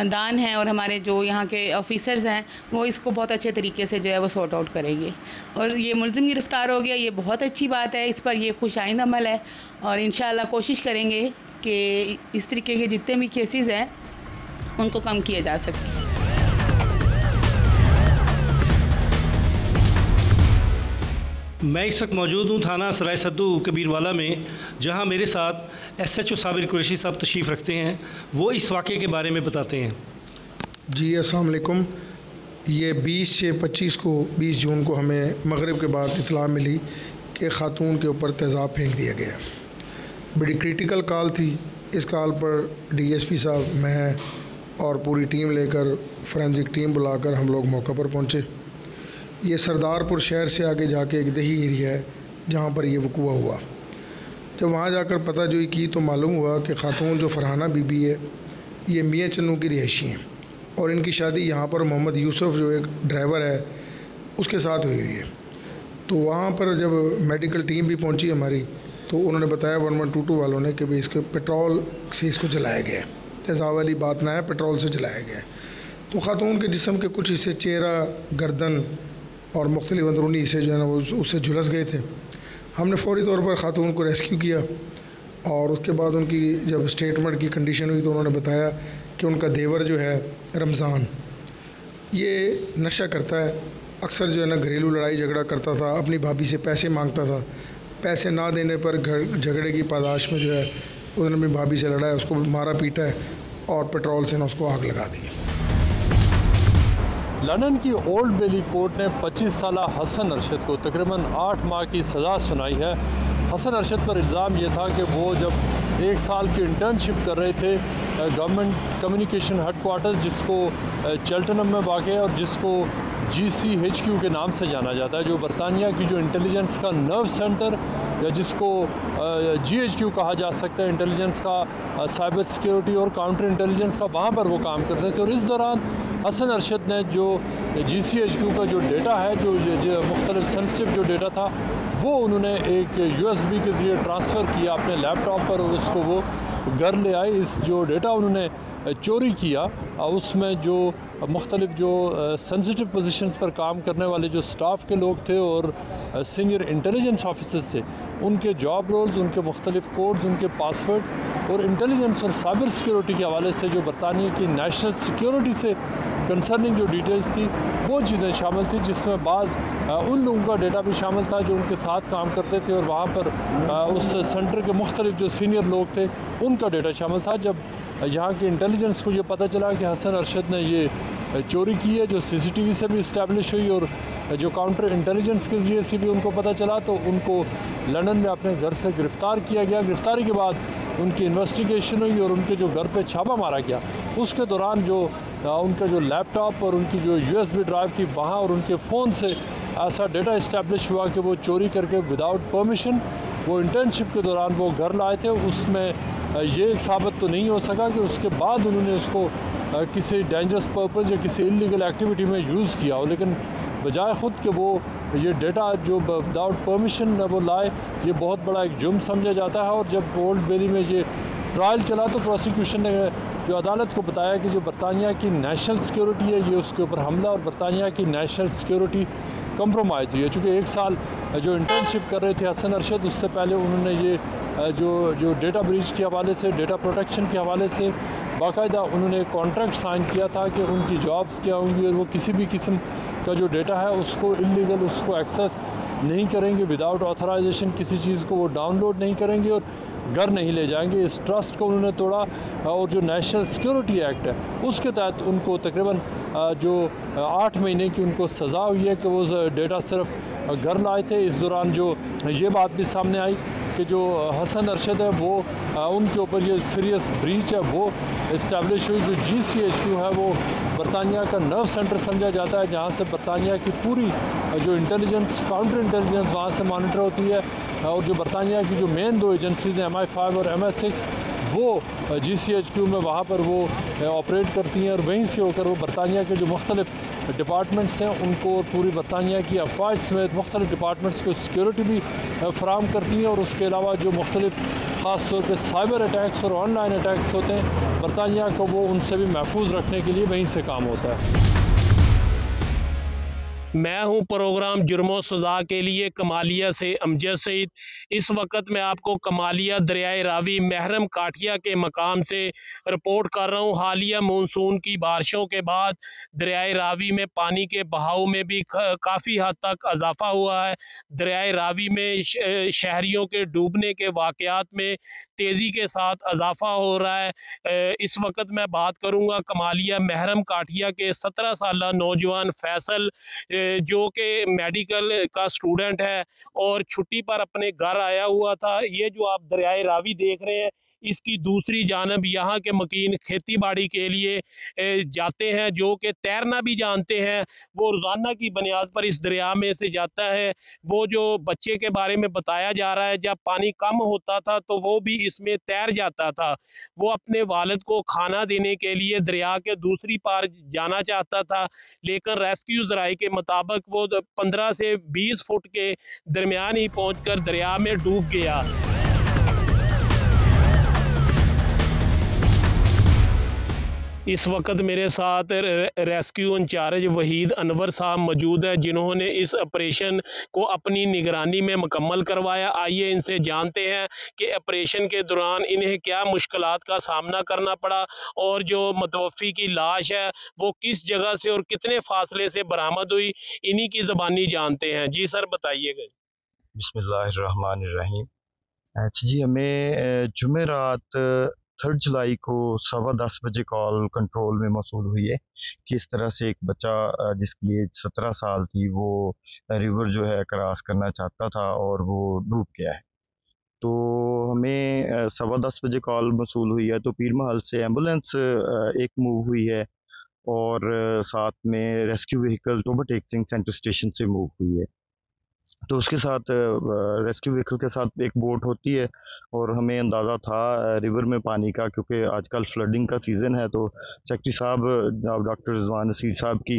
दान हैं और हमारे जो यहाँ के ऑफिसर्स हैं वो इसको बहुत अच्छे तरीके से जो है वो सॉर्ट आउट करेंगे। और ये मुलज़िम गिरफ़्तार हो गया, ये बहुत अच्छी बात है, इस पर ये खुशाइंद अमल है, और इंशाअल्लाह कोशिश करेंगे कि इस तरीके के जितने भी केसेस हैं उनको कम किया जा सके। मैं इस वक्त मौजूद हूँ थाना सराय सिद्धू कबीरवाला में, जहाँ मेरे साथ SHO साबिर कुरैशी साहब तशरीफ़ रखते हैं। वो इस वाक़े के बारे में बताते हैं। जी अस्सलाम वालेकुम। ये 20 से 25 को 20 जून को हमें मगरिब के बाद इत्तला मिली कि ख़ातून के ऊपर तेज़ाब फेंक दिया गया। बड़ी क्रिटिकल कॉल थी। इस कॉल पर DSP साहब, मैं और पूरी टीम लेकर फोरेंसिक टीम बुलाकर हम लोग मौका पर पहुँचे। ये सरदारपुर शहर से आगे जाके एक दही एरिया है जहाँ पर ये वक़ूआ हुआ। जब वहाँ जाकर पता जोई की तो मालूम हुआ कि ख़ातून जो फरहाना बीबी है ये मियाँ चन्नू की रिहायशी हैं, और इनकी शादी यहाँ पर मोहम्मद यूसुफ जो एक ड्राइवर है उसके साथ हुई हुई है। तो वहाँ पर जब मेडिकल टीम भी पहुँची हमारी, तो उन्होंने बताया 1122 वालों ने कि भाई इसके पेट्रोल से इसको जलाया गया है। तेज़ाब वाली बात ना है, पेट्रोल से जलाया गया है। तो ख़ातून के जिस्म के कुछ हिस्से, चेहरा, गर्दन और मुख्तलिफ अंदरूनी हिस्से जो है ना वो उससे झुलस गए थे। हमने फौरी तौर पर ख़ातून को रेस्क्यू किया, और उसके बाद उनकी जब स्टेटमेंट की कंडीशन हुई तो उन्होंने बताया कि उनका देवर जो है रमज़ान ये नशा करता है, अक्सर जो है ना घरेलू लड़ाई झगड़ा करता था, अपनी भाभी से पैसे मांगता था, पैसे ना देने पर घर झगड़े की पादाश में जो है उन्होंने अपनी भाभी से लड़ा है, उसको मारा पीटा है और पेट्रोल से ना उसको आग लगा दी। लंदन की ओल्ड बेली कोर्ट ने 25 साला हसन अरशद को तकरीबन 8 माह की सज़ा सुनाई है। हसन अरशद पर इल्ज़ाम ये था कि वो जब 1 साल की इंटर्नशिप कर रहे थे गवर्नमेंट कम्युनिकेशन हेडक्वार्टर जिसको चेल्टनम में वाक़ है और जिसको GCHQ के नाम से जाना जाता है, जो बरतानिया की जो इंटेलिजेंस का नर्व सेंटर या जिसको GHQ कहा जा सकता है, इंटेलिजेंस का साइबर सिक्योरिटी और काउंटर इंटेलिजेंस का, वहाँ पर वो काम करते थे। और इस दौरान हसन अरशद ने जो GCHQ का जो डेटा है, जो मुख्तलिफ सेंसिटिव जो डेटा था, वो उन्होंने एक USB के ज़रिए ट्रांसफ़र किया अपने लैपटॉप पर, और उसको वो घर ले आए। इस जो डेटा उन्होंने चोरी किया उसमें जो मुख्तलिफ जो सेंसिटिव पोजीशंस पर काम करने वाले जो स्टाफ के लोग थे और सीनियर इंटेलिजेंस ऑफिसर्स थे, उनके जॉब रोल्स, उनके मुख्तलिफ कोड्स, उनके पासवर्ड और इंटेलिजेंस और साइबर सिक्योरिटी के हवाले से जो बरतानिया की नेशनल सिक्योरिटी से कंसर्निंग जो डिटेल्स थी वो चीज़ें शामिल थी, जिसमें बाज़ उन लोगों का डेटा भी शामिल था जो उनके साथ काम करते थे, और वहाँ पर उस सेंटर के मुख्तलिफ जो सीनियर लोग थे उनका डेटा शामिल था। जब यहाँ के इंटेलिजेंस को ये पता चला कि हसन अरशद ने ये चोरी की है, जो CCTV से भी इस्टेब्लिश हुई और जो काउंटर इंटेलिजेंस के ज़रिए से भी उनको पता चला, तो उनको लंदन में अपने घर से गिरफ़्तार किया गया। गिरफ़्तारी के बाद उनकी इन्वेस्टिगेशन हुई और उनके जो घर पे छापा मारा गया। उसके दौरान जो उनका जो लैपटॉप और उनकी जो USB ड्राइव थी वहाँ और उनके फ़ोन से ऐसा डेटा इस्टेब्लिश हुआ कि वो चोरी करके विदाउट परमिशन वो इंटर्नशिप के दौरान वो घर लाए थे। उसमें ये साबित तो नहीं हो सका कि उसके बाद उन्होंने उसको किसी डेंजरस पर्पज़ या किसी इलीगल एक्टिविटी में यूज़ किया हो, लेकिन बजाय ख़ुद कि वो ये डेटा जो विदाउट परमिशन वो लाए, ये बहुत बड़ा एक जुर्म समझा जाता है। और जब ओल्ड बेली में ये ट्रायल चला तो प्रोसिक्यूशन ने जो अदालत को बताया कि जो बरतानिया की नेशनल सिक्योरिटी है ये उसके ऊपर हमला और बरतानिया की नेशनल सिक्योरिटी कंप्रोमाइज़ हुई है। चूँकि 1 साल जो इंटर्नशिप कर रहे थे हसन अरशद, उससे पहले उन्होंने ये जो डेटा ब्रीच के हवाले से, डेटा प्रोटेक्शन के हवाले से बाकायदा उन्होंने कॉन्ट्रैक्ट साइन किया था कि उनकी जॉब्स क्या होंगी और वो किसी भी किस्म का जो डेटा है उसको इलीगल उसको एक्सेस नहीं करेंगे, विदाउट ऑथराइजेशन किसी चीज़ को वो डाउनलोड नहीं करेंगे और घर नहीं ले जाएंगे। इस ट्रस्ट को उन्होंने तोड़ा और जो नेशनल सिक्योरिटी एक्ट है उसके तहत उनको तकरीबन जो 8 महीने की उनको सज़ा हुई है कि वो डेटा सिर्फ घर लाए थे। इस दौरान जो ये बात भी सामने आई कि जो हसन अरशद है वो उनके ऊपर ये सीरियस ब्रीच है वो इस्टेब्लिश हुई। जो GCHQ है वो बरतानिया का नर्व सेंटर समझा जाता है, जहाँ से बरतानिया की पूरी जो इंटेलिजेंस काउंटर इंटेलिजेंस वहाँ से मॉनिटर होती है। और जो बरतानिया की जो मेन 2 एजेंसीज़ हैं MI5 और MS6 वो GCHQ में वहाँ पर वो ऑपरेट करती हैं और वहीं से होकर वो बरतानिया के जो मुख्तलिफ डिपार्टमेंट्स हैं उनको और पूरी बरतानिया की अफवाज समेत मुख्तलिफ डिपार्टमेंट्स को सिक्योरिटी भी फराहम करती हैं। और उसके अलावा जो मुख्तलिफ ख़ास तौर पर साइबर अटैक्स और ऑनलाइन अटैक्स होते हैं बरतानिया को वो उनसे भी महफूज रखने के लिए वहीं से काम होता है। मैं हूं प्रोग्राम जुर्मो सज़ा के लिए कमालिया से अमजद सईद। इस वक्त मैं आपको कमालिया दरियाए रावी महरम काठिया के मकाम से रिपोर्ट कर रहा हूं। हालिया मानसून की बारिशों के बाद दरियाए रावी में पानी के बहाव में भी काफ़ी हद तक इजाफा हुआ है। दरियाए रावी में शहरियों के डूबने के वाक़यात में तेज़ी के साथ इजाफा हो रहा है। इस वक्त मैं बात करूँगा कमालिया महरम काठिया के 17 साला नौजवान फैसल जो कि मेडिकल का स्टूडेंट है और छुट्टी पर अपने घर आया हुआ था। ये जो आप दरियाए रावी देख रहे हैं इसकी दूसरी जानब यहाँ के मकीन खेती बाड़ी के लिए जाते हैं, जो कि तैरना भी जानते हैं। वो रोज़ाना की बुनियाद पर इस दरिया में से जाता है। वो जो बच्चे के बारे में बताया जा रहा है, जब पानी कम होता था तो वो भी इसमें तैर जाता था। वो अपने वालिद को खाना देने के लिए दरिया के दूसरी पार जाना चाहता था, लेकिन रेस्क्यू ज़राए के मुताबिक वो 15 से 20 फुट के दरमियान ही पहुँचकर दरिया में डूब गया। इस वक्त मेरे साथ रेस्क्यू इंचार्ज वहीद अनवर साहब मौजूद है, जिन्होंने इस ऑपरेशन को अपनी निगरानी में मुकम्मल करवाया। आइए इनसे जानते हैं कि ऑपरेशन के दौरान इन्हें क्या मुश्किलात का सामना करना पड़ा और जो मतवफ़ी की लाश है वो किस जगह से और कितने फासले से बरामद हुई, इन्हीं की ज़बानी जानते हैं। जी सर बताइएगा। बिस्मिल्लाहिर्रहमानिर्रहीम। अच्छा जी, हमें जुमेरात 3 जुलाई को 10:15 बजे कॉल कंट्रोल में मौसूल हुई है कि इस तरह से एक बच्चा जिसकी एज 17 साल थी वो रिवर जो है क्रॉस करना चाहता था और वो डूब गया है। तो हमें 10:15 बजे कॉल मौसूल हुई है तो पीर महल से एम्बुलेंस एक मूव हुई है और साथ में rescue vehicle Toba Tek Singh centre station से मूव हुई है। तो उसके साथ रेस्क्यू व्हीकल के साथ एक बोट होती है और हमें अंदाज़ा था रिवर में पानी का, क्योंकि आजकल फ्लडिंग का सीज़न है। तो सेक्रेटरी साहब डॉक्टर रिजवान नसीर साहब की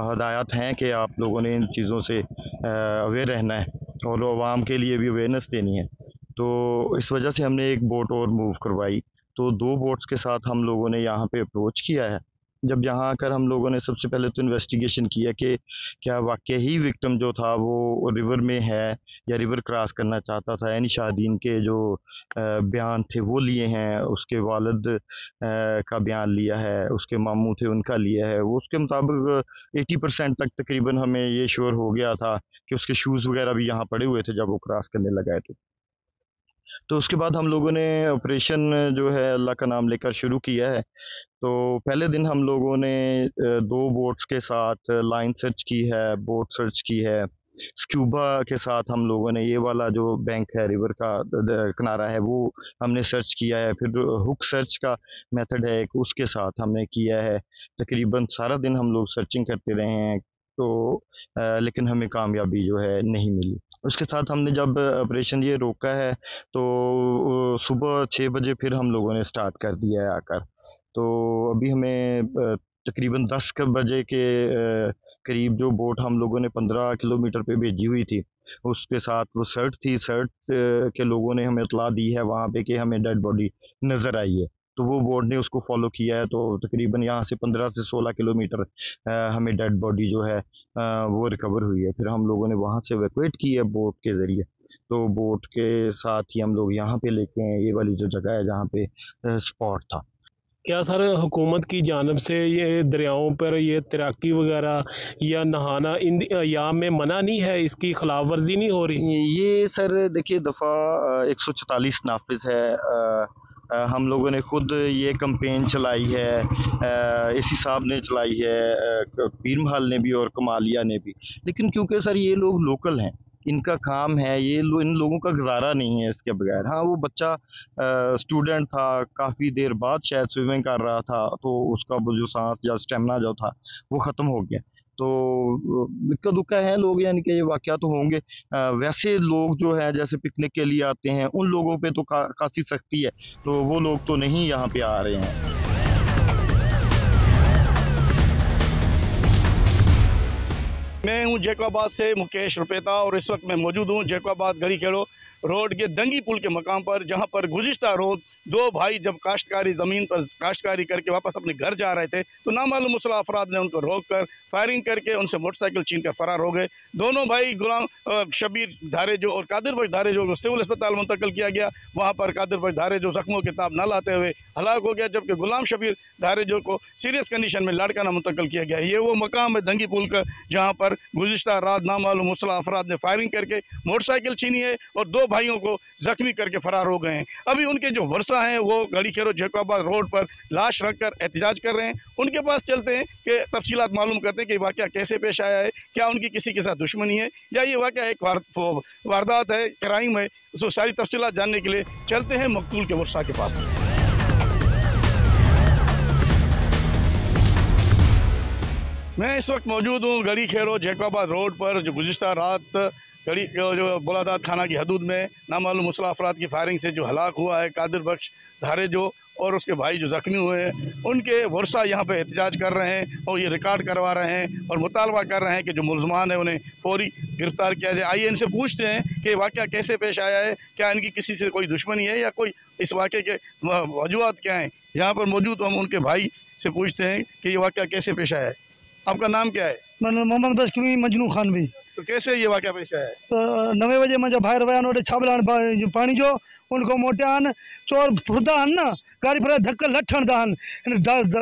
हदायत हैं कि आप लोगों ने इन चीज़ों से अवेयर रहना है और आवाम के लिए भी अवेयरनेस देनी है। तो इस वजह से हमने एक बोट और मूव करवाई। तो 2 बोट्स के साथ हम लोगों ने यहाँ पे अप्रोच किया है। जब यहाँ आकर हम लोगों ने सबसे पहले तो इन्वेस्टिगेशन किया कि क्या वाकई ही विक्टिम जो था वो रिवर में है या रिवर क्रॉस करना चाहता था। यानी शादीन के जो बयान थे वो लिए हैं, उसके वालिद का बयान लिया है, उसके मामू थे उनका लिया है। वो उसके मुताबिक 80% तक तकरीबन हमें ये श्योर हो गया था कि उसके शूज़ वगैरह भी यहाँ पड़े हुए थे जब वो क्रॉस करने लगा है। तो उसके बाद हम लोगों ने ऑपरेशन जो है अल्लाह का नाम लेकर शुरू किया है। तो पहले दिन हम लोगों ने 2 बोट्स के साथ लाइन सर्च की है, बोट सर्च की है। स्क्यूबा के साथ हम लोगों ने ये वाला जो बैंक है रिवर का किनारा है वो हमने सर्च किया है। फिर हुक सर्च का मेथड है एक, उसके साथ हमने किया है। तकरीबन सारा दिन हम लोग सर्चिंग करते रहे हैं तो लेकिन हमें कामयाबी जो है नहीं मिली। उसके साथ हमने जब ऑपरेशन ये रोका है तो सुबह 6 बजे फिर हम लोगों ने स्टार्ट कर दिया है आकर। तो अभी हमें तकरीबन 10 बजे के करीब जो बोट हम लोगों ने 15 किलोमीटर पे भेजी हुई थी, उसके साथ वो सर्च थी। सर्च के लोगों ने हमें इतला दी है वहाँ पे कि हमें डेड बॉडी नज़र आई है। तो वो बोट ने उसको फॉलो किया है। तो तकरीबन यहाँ से 15 से 16 किलोमीटर हमें डेड बॉडी जो है वो रिकवर हुई है। फिर हम लोगों ने वहाँ से इवैक्यूएट की है बोट के ज़रिए। तो बोट के साथ ही हम लोग यहाँ पे लेके हैं, ये वाली जो जगह है जहाँ पे स्पॉट था। क्या सर हुकूमत की जानिब से ये दरियाओं पर ये तैराकी वगैरह या नहाना इन अयाम में मना नहीं है, इसकी खिलाफ वर्जी नहीं हो रही? ये सर देखिए दफ़ा 144 नाफिज है। हम लोगों ने खुद ये कैंपेन चलाई है, एसी साहब ने चलाई है, पीर महल ने भी और कमालिया ने भी, लेकिन क्योंकि सर ये लोग लोकल हैं, इनका काम है, इन लोगों का गुजारा नहीं है इसके बगैर। हाँ, वो बच्चा स्टूडेंट था, काफ़ी देर बाद शायद स्विमिंग कर रहा था, तो उसका वो जो सांस या स्टेमिना जो था वो ख़त्म हो गया। तो इक्का दुक्का है लोग, यानी कि ये वाक़या तो होंगे। वैसे लोग जो है जैसे पिकनिक के लिए आते हैं, उन लोगों पे तो काफ़ी सख्ती है, तो वो लोग तो नहीं यहाँ पे आ रहे हैं। मैं हूं जैकोबाद से मुकेश रुपेता और इस वक्त मैं मौजूद हूं जैकोबाद गड़ी खेड़ो रोड के दंगी पुल के मकाम पर, जहां पर गुज़िश्ता रोज़ दो भाई जब काश्तकारी ज़मीन पर काश्तकारी करके वापस अपने घर जा रहे थे तो नामालूम मुसल्लह अफराद ने उनको रोककर फायरिंग करके उनसे मोटरसाइकिल छीन कर फरार हो गए। दोनों भाई गुलाम शबीर धारेजो और कादिर बख्श धारेजो को सिविल अस्पताल मुंतकिल किया गया। वहाँ पर कादिर बख्श धारेजो ज़ख्मों के ताब न लाते हुए हलाक हो गया, जबकि गुलाम शबीर धारेजो को सीरियस कंडीशन में लाड़काना मुंतकिल किया गया। ये वो मकाम है दंगी पुल का जहाँ पर गुज़िश्ता रात नामालूम मुसल्लह अफराद ने फायरिंग करके मोटरसाइकिल छीनी है और दो भाइयों को जख्मी करके फरार हो गए हैं। अभी उनके जो वर्षा हैं वो गड़ी खेरो जैकोबाद रोड पर लाश रखकर एहतजाज कर रहे हैं। उनके पास चलते हैं कि तफसीलात मालूम करते हैं कि वाक़या कैसे पेश आया है, क्या उनकी किसी के साथ दुश्मनी है या ये वाक़या एक वारदात है, क्राइम है। तो सारी तफसीलात जानने के लिए चलते हैं मकतूल के वर्षा के पास। मैं इस वक्त मौजूद हूँ गड़ी खेरो जैकोबाद रोड पर, जो गुज़िश्ता रात गड़ी जो बुलादात खाना की हदूद में नामालूम मुसल्लह अफराद की फायरिंग से जो हलाक हुआ है कादिर बख्श धारेजो और उसके भाई जो ज़ख्मी हुए हैं, उनके वर्षा यहाँ पे एहतजाज कर रहे हैं और ये रिकॉर्ड करवा रहे हैं और मुतालबा कर रहे हैं कि जो मुलजमान है उन्हें फौरी गिरफ़्तार किया जाए। आइए इनसे पूछते हैं कि वाक़या कैसे पेश आया है, क्या इनकी किसी से कोई दुश्मनी है या कोई इस वाक़े के वजूहात क्या हैं। यहाँ पर मौजूद हम उनके भाई से पूछते हैं कि ये वाक़या कैसे पेश आया है। आपका नाम क्या है? मोहम्मद बशकमी मजनू खान भी। तो कैसे ये वाक़या पेश आया है? तो 9 बजे मुंहिंजा भाइर विया आहिनि, छाबलान पाणी जो उनको मोटिया आहिनि, चोर फुरदा आहिनि न, गाड़ी पर धक लठणदा आहिनि,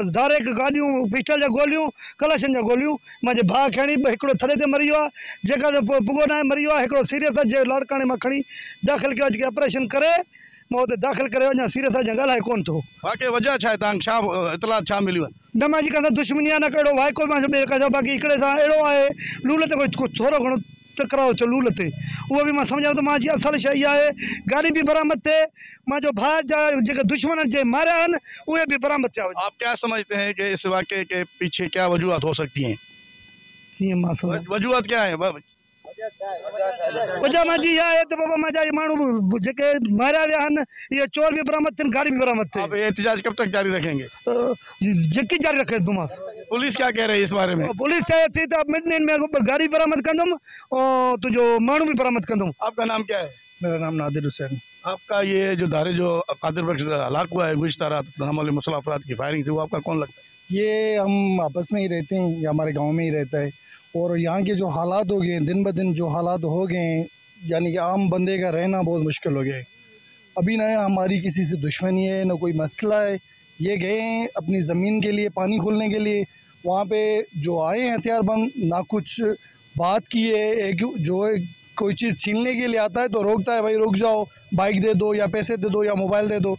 धारे गाॾियूं पिस्टल जा गोलियूं कलाशन जा गोलियूं मुंहिंजे भाउ खणी हिकिड़ो थड़े ते मरी वियो आहे, जेका पुगो न आहे मरी वियो आहे, हिकिड़ो सीरियस आहे जे लाड़काणे मां खणी दाख़िल कयो अॼु ऑपरेशन करे मां उते दाख़िल करे अञा सीरियस आहे, ॻाल्हाए कोन थो। वाक़ई वजह छा आहे, तव्हांखे छा इतलात छा मिलियूं आहिनि? न मां कंहिंसां दुश्मनी आहे न कहिड़ो वाइको मां ॿिए कंहिंसां, बाक़ी हिकिड़े सां अहिड़ो आहे लूल ते कोई थोरो घणो टकराव थियो लूल ते, उहो बि मां सम्झां थो। मां जी असल शइ इहा आहे गाड़ी बि बरामद थिए, मां जो भाउ जा जेके दुश्मन जे मारिया आहिनि उहे बि बरामद थिया। आप क्या समझते हैं कि इस वाक़े के पीछे क्या वजूहत हो सकती हैं? कीअं मां समझ वजूहत क्या है? वजह मुंहिंजी इहा आहे त बाबा मुंहिंजा माण्हू जेके मारिया विया आहिनि इहे चोर बि बरामद थियनि, गाड़ी बि बरामद थिए। आप ये एहतजाज कब तक जारी रखेंगे? यकीन जारी रखंदुमांसि। पुलिस क्या कह रही है इस बारे में? पुलिस चए थी त मिडनाइट में गाड़ी बरामद कंदुमि और तुंहिंजो माण्हू भी बरामद कंदुमि। आपका नाम क्या है? मेरा नाम नादिर हुसैन। आपका ये जो धारे जो कादिर बख्श हलाक हुआ है गुज़िश्ता रात नामालूम मुसल्लह अफराद की फायरिंग से, वो आपका कौन लगता है? ये हम आपस में ही रहते हैं, या हमारे गांव में ही रहता है, और यहाँ के जो हालात हो गए दिन ब दिन जो हालात हो गए हैं, यानी कि आम बंदे का रहना बहुत मुश्किल हो गया है। अभी ना हमारी किसी से दुश्मनी है न कोई मसला है, ये गए हैं अपनी ज़मीन के लिए पानी खोलने के लिए, वहाँ पे जो आए हैं हथियारबंद ना कुछ बात की है, एक जो कोई चीज़ छीनने के लिए आता है तो रोकता है, भाई रुक जाओ, बाइक दे दो या पैसे दे दो या मोबाइल दे दो,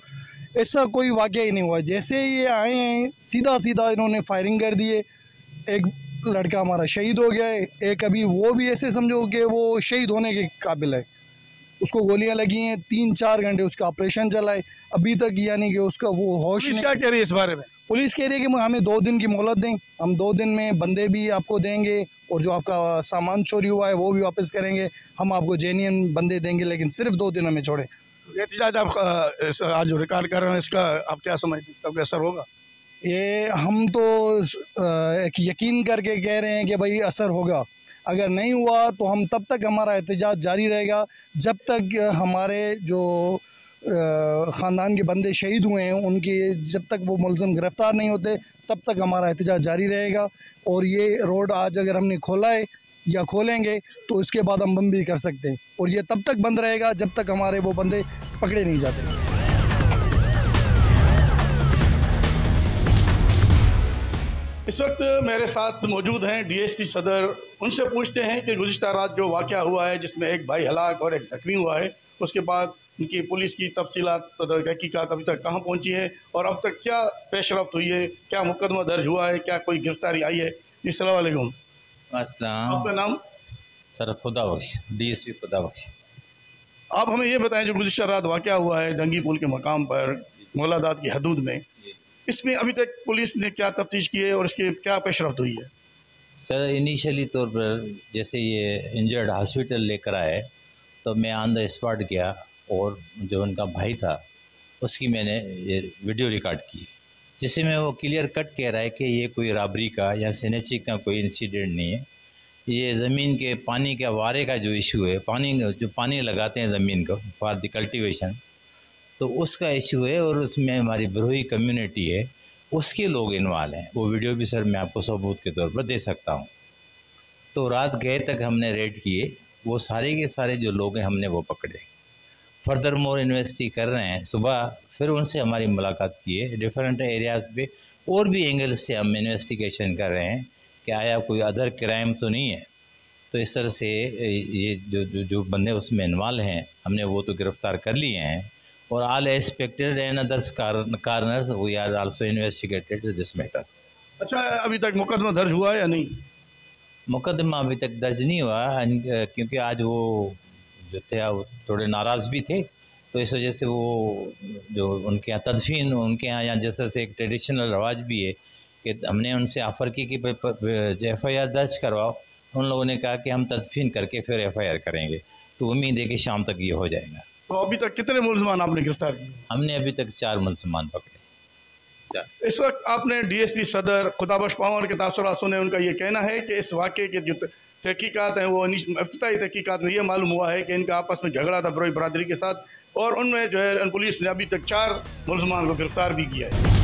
ऐसा कोई वाक़या ही नहीं हुआ। जैसे ये आए हैं सीधा सीधा इन्होंने फायरिंग कर दी है, एक लड़का हमारा शहीद हो गया है, एक अभी वो भी ऐसे समझो कि वो शहीद होने के काबिल है, उसको गोलियां लगी हैं, 3-4 घंटे उसका ऑपरेशन चला है, अभी तक यानी कि उसका वो होश नहीं। क्या कह रही है इस बारे में? पुलिस कह रही है कि हमें 2 दिन की मोहलत दें, हम 2 दिन में बंदे भी आपको देंगे और जो आपका सामान चोरी हुआ है वो भी वापस करेंगे, हम आपको जेन्युइन बंदे देंगे, लेकिन सिर्फ 2 दिनों में छोड़ें। एहतजाज आप आज जो रिकॉर्ड कर रहे हैं इसका आप क्या समझते हैं, इसका कोई असर होगा? ये हम तो एक यकीन करके कह रहे हैं कि भाई असर होगा, अगर नहीं हुआ तो हम तब तक हमारा एहतजाज जारी रहेगा जब तक हमारे जो ख़ानदान के बंदे शहीद हुए हैं उनकी जब तक वो मुलज़िम गिरफ़्तार नहीं होते तब तक हमारा एहतजाज जारी रहेगा। और ये रोड आज अगर हमने खोला है, या खोलेंगे तो इसके बाद हम बंद भी कर सकते हैं, और ये तब तक बंद रहेगा जब तक हमारे वो बंदे पकड़े नहीं जाते। इस वक्त मेरे साथ मौजूद हैं डीएसपी सदर। उनसे पूछते हैं कि गुज़िश्ता रात जो वाक़या हुआ है जिसमें एक भाई हलाक और एक ज़ख्मी हुआ है, उसके बाद उनकी पुलिस की तफसीलात तहकीकात अभी तक कहाँ पहुँची है और अब तक क्या पेशरफ्त हुई है, क्या मुकदमा दर्ज हुआ है, क्या कोई गिरफ्तारी आई है? जी अस्सलाम वालेकुम। अस्सलाम। आपका नाम? Sir Khudabakhsh, DSP Khudabakhsh. आप हमें ये बताएं जो गुज़िश्ता रात वाक़या हुआ है दंगी पुल के मकाम पर मौलादात की हदूद में, इसमें अभी तक पुलिस ने क्या तफ्तीश की है और इसकी क्या पेशरफ्त हुई है? सर इनिशियली तौर पर जैसे ये इंजर्ड हॉस्पिटल लेकर आए तो मैं ऑन द स्पॉट गया और जो उनका भाई था उसकी मैंने ये वीडियो रिकॉर्ड की, जिसमें वो क्लियर कट कह रहा है कि ये कोई रॉबरी का या स्नैचिंग का कोई इंसिडेंट नहीं है। ये ज़मीन के पानी के वारे का जो इशू है, पानी लगाते हैं ज़मीन को फॉर द कल्टिवेशन, तो उसका इशू है और उसमें हमारी बरोही कम्युनिटी है, उसके लोग इन्वॉल्व हैं। वो वीडियो भी सर मैं आपको सबूत के तौर पर दे सकता हूँ। तो रात गए तक हमने रेड किए, वो सारे के सारे जो लोग हैं हमने वो पकड़े। फर्दर मोर इन्वेस्टी कर रहे हैं। सुबह फिर उनसे हमारी मुलाकात की है, डिफरेंट एरियाज़ पे और भी एंगल से हम इन्वेस्टिगेशन कर रहे हैं कि आया कोई अदर क्राइम तो नहीं है। तो इस तरह से ये जो बंदे उसमें इन्वॉल्व हैं हमने वो तो गिरफ़्तार कर लिए हैं और all expected and other corners we are also investigated this matter। अच्छा, अभी तक मुकदमा दर्ज हुआ है या नहीं? मुकदमा अभी तक दर्ज नहीं हुआ क्योंकि आज वो जो थे वो थोड़े नाराज़ भी थे, तो इस वजह से वो जो उनके यहाँ तदफीन उनके यहाँ जैसे से एक ट्रेडिशनल रवाज भी है कि हमने उनसे ऑफ़र की कि FIR दर्ज करवाओ। उन लोगों ने कहा कि हम तदफीन करके फिर FIR करेंगे, तो उम्मीद है कि शाम तक ये हो जाएगा। तो अभी तक कितने मुलजमान आपने गिरफ्तार किए? हमने अभी तक 4 मुलजमान पकड़े। इस वक्त आपने डीएसपी सदर खुदाबख्श पावर के तासुरात सुने। उनका ये कहना है कि इस वाक़े के जो तहकीकात हैं वो इफ्तिताई तहकीकात में ये मालूम हुआ है कि इनका आपस में झगड़ा था बरोई बरादरी के साथ, और उनमें जो है पुलिस ने अभी तक 4 मुलजमान को गिरफ्तार भी किया है।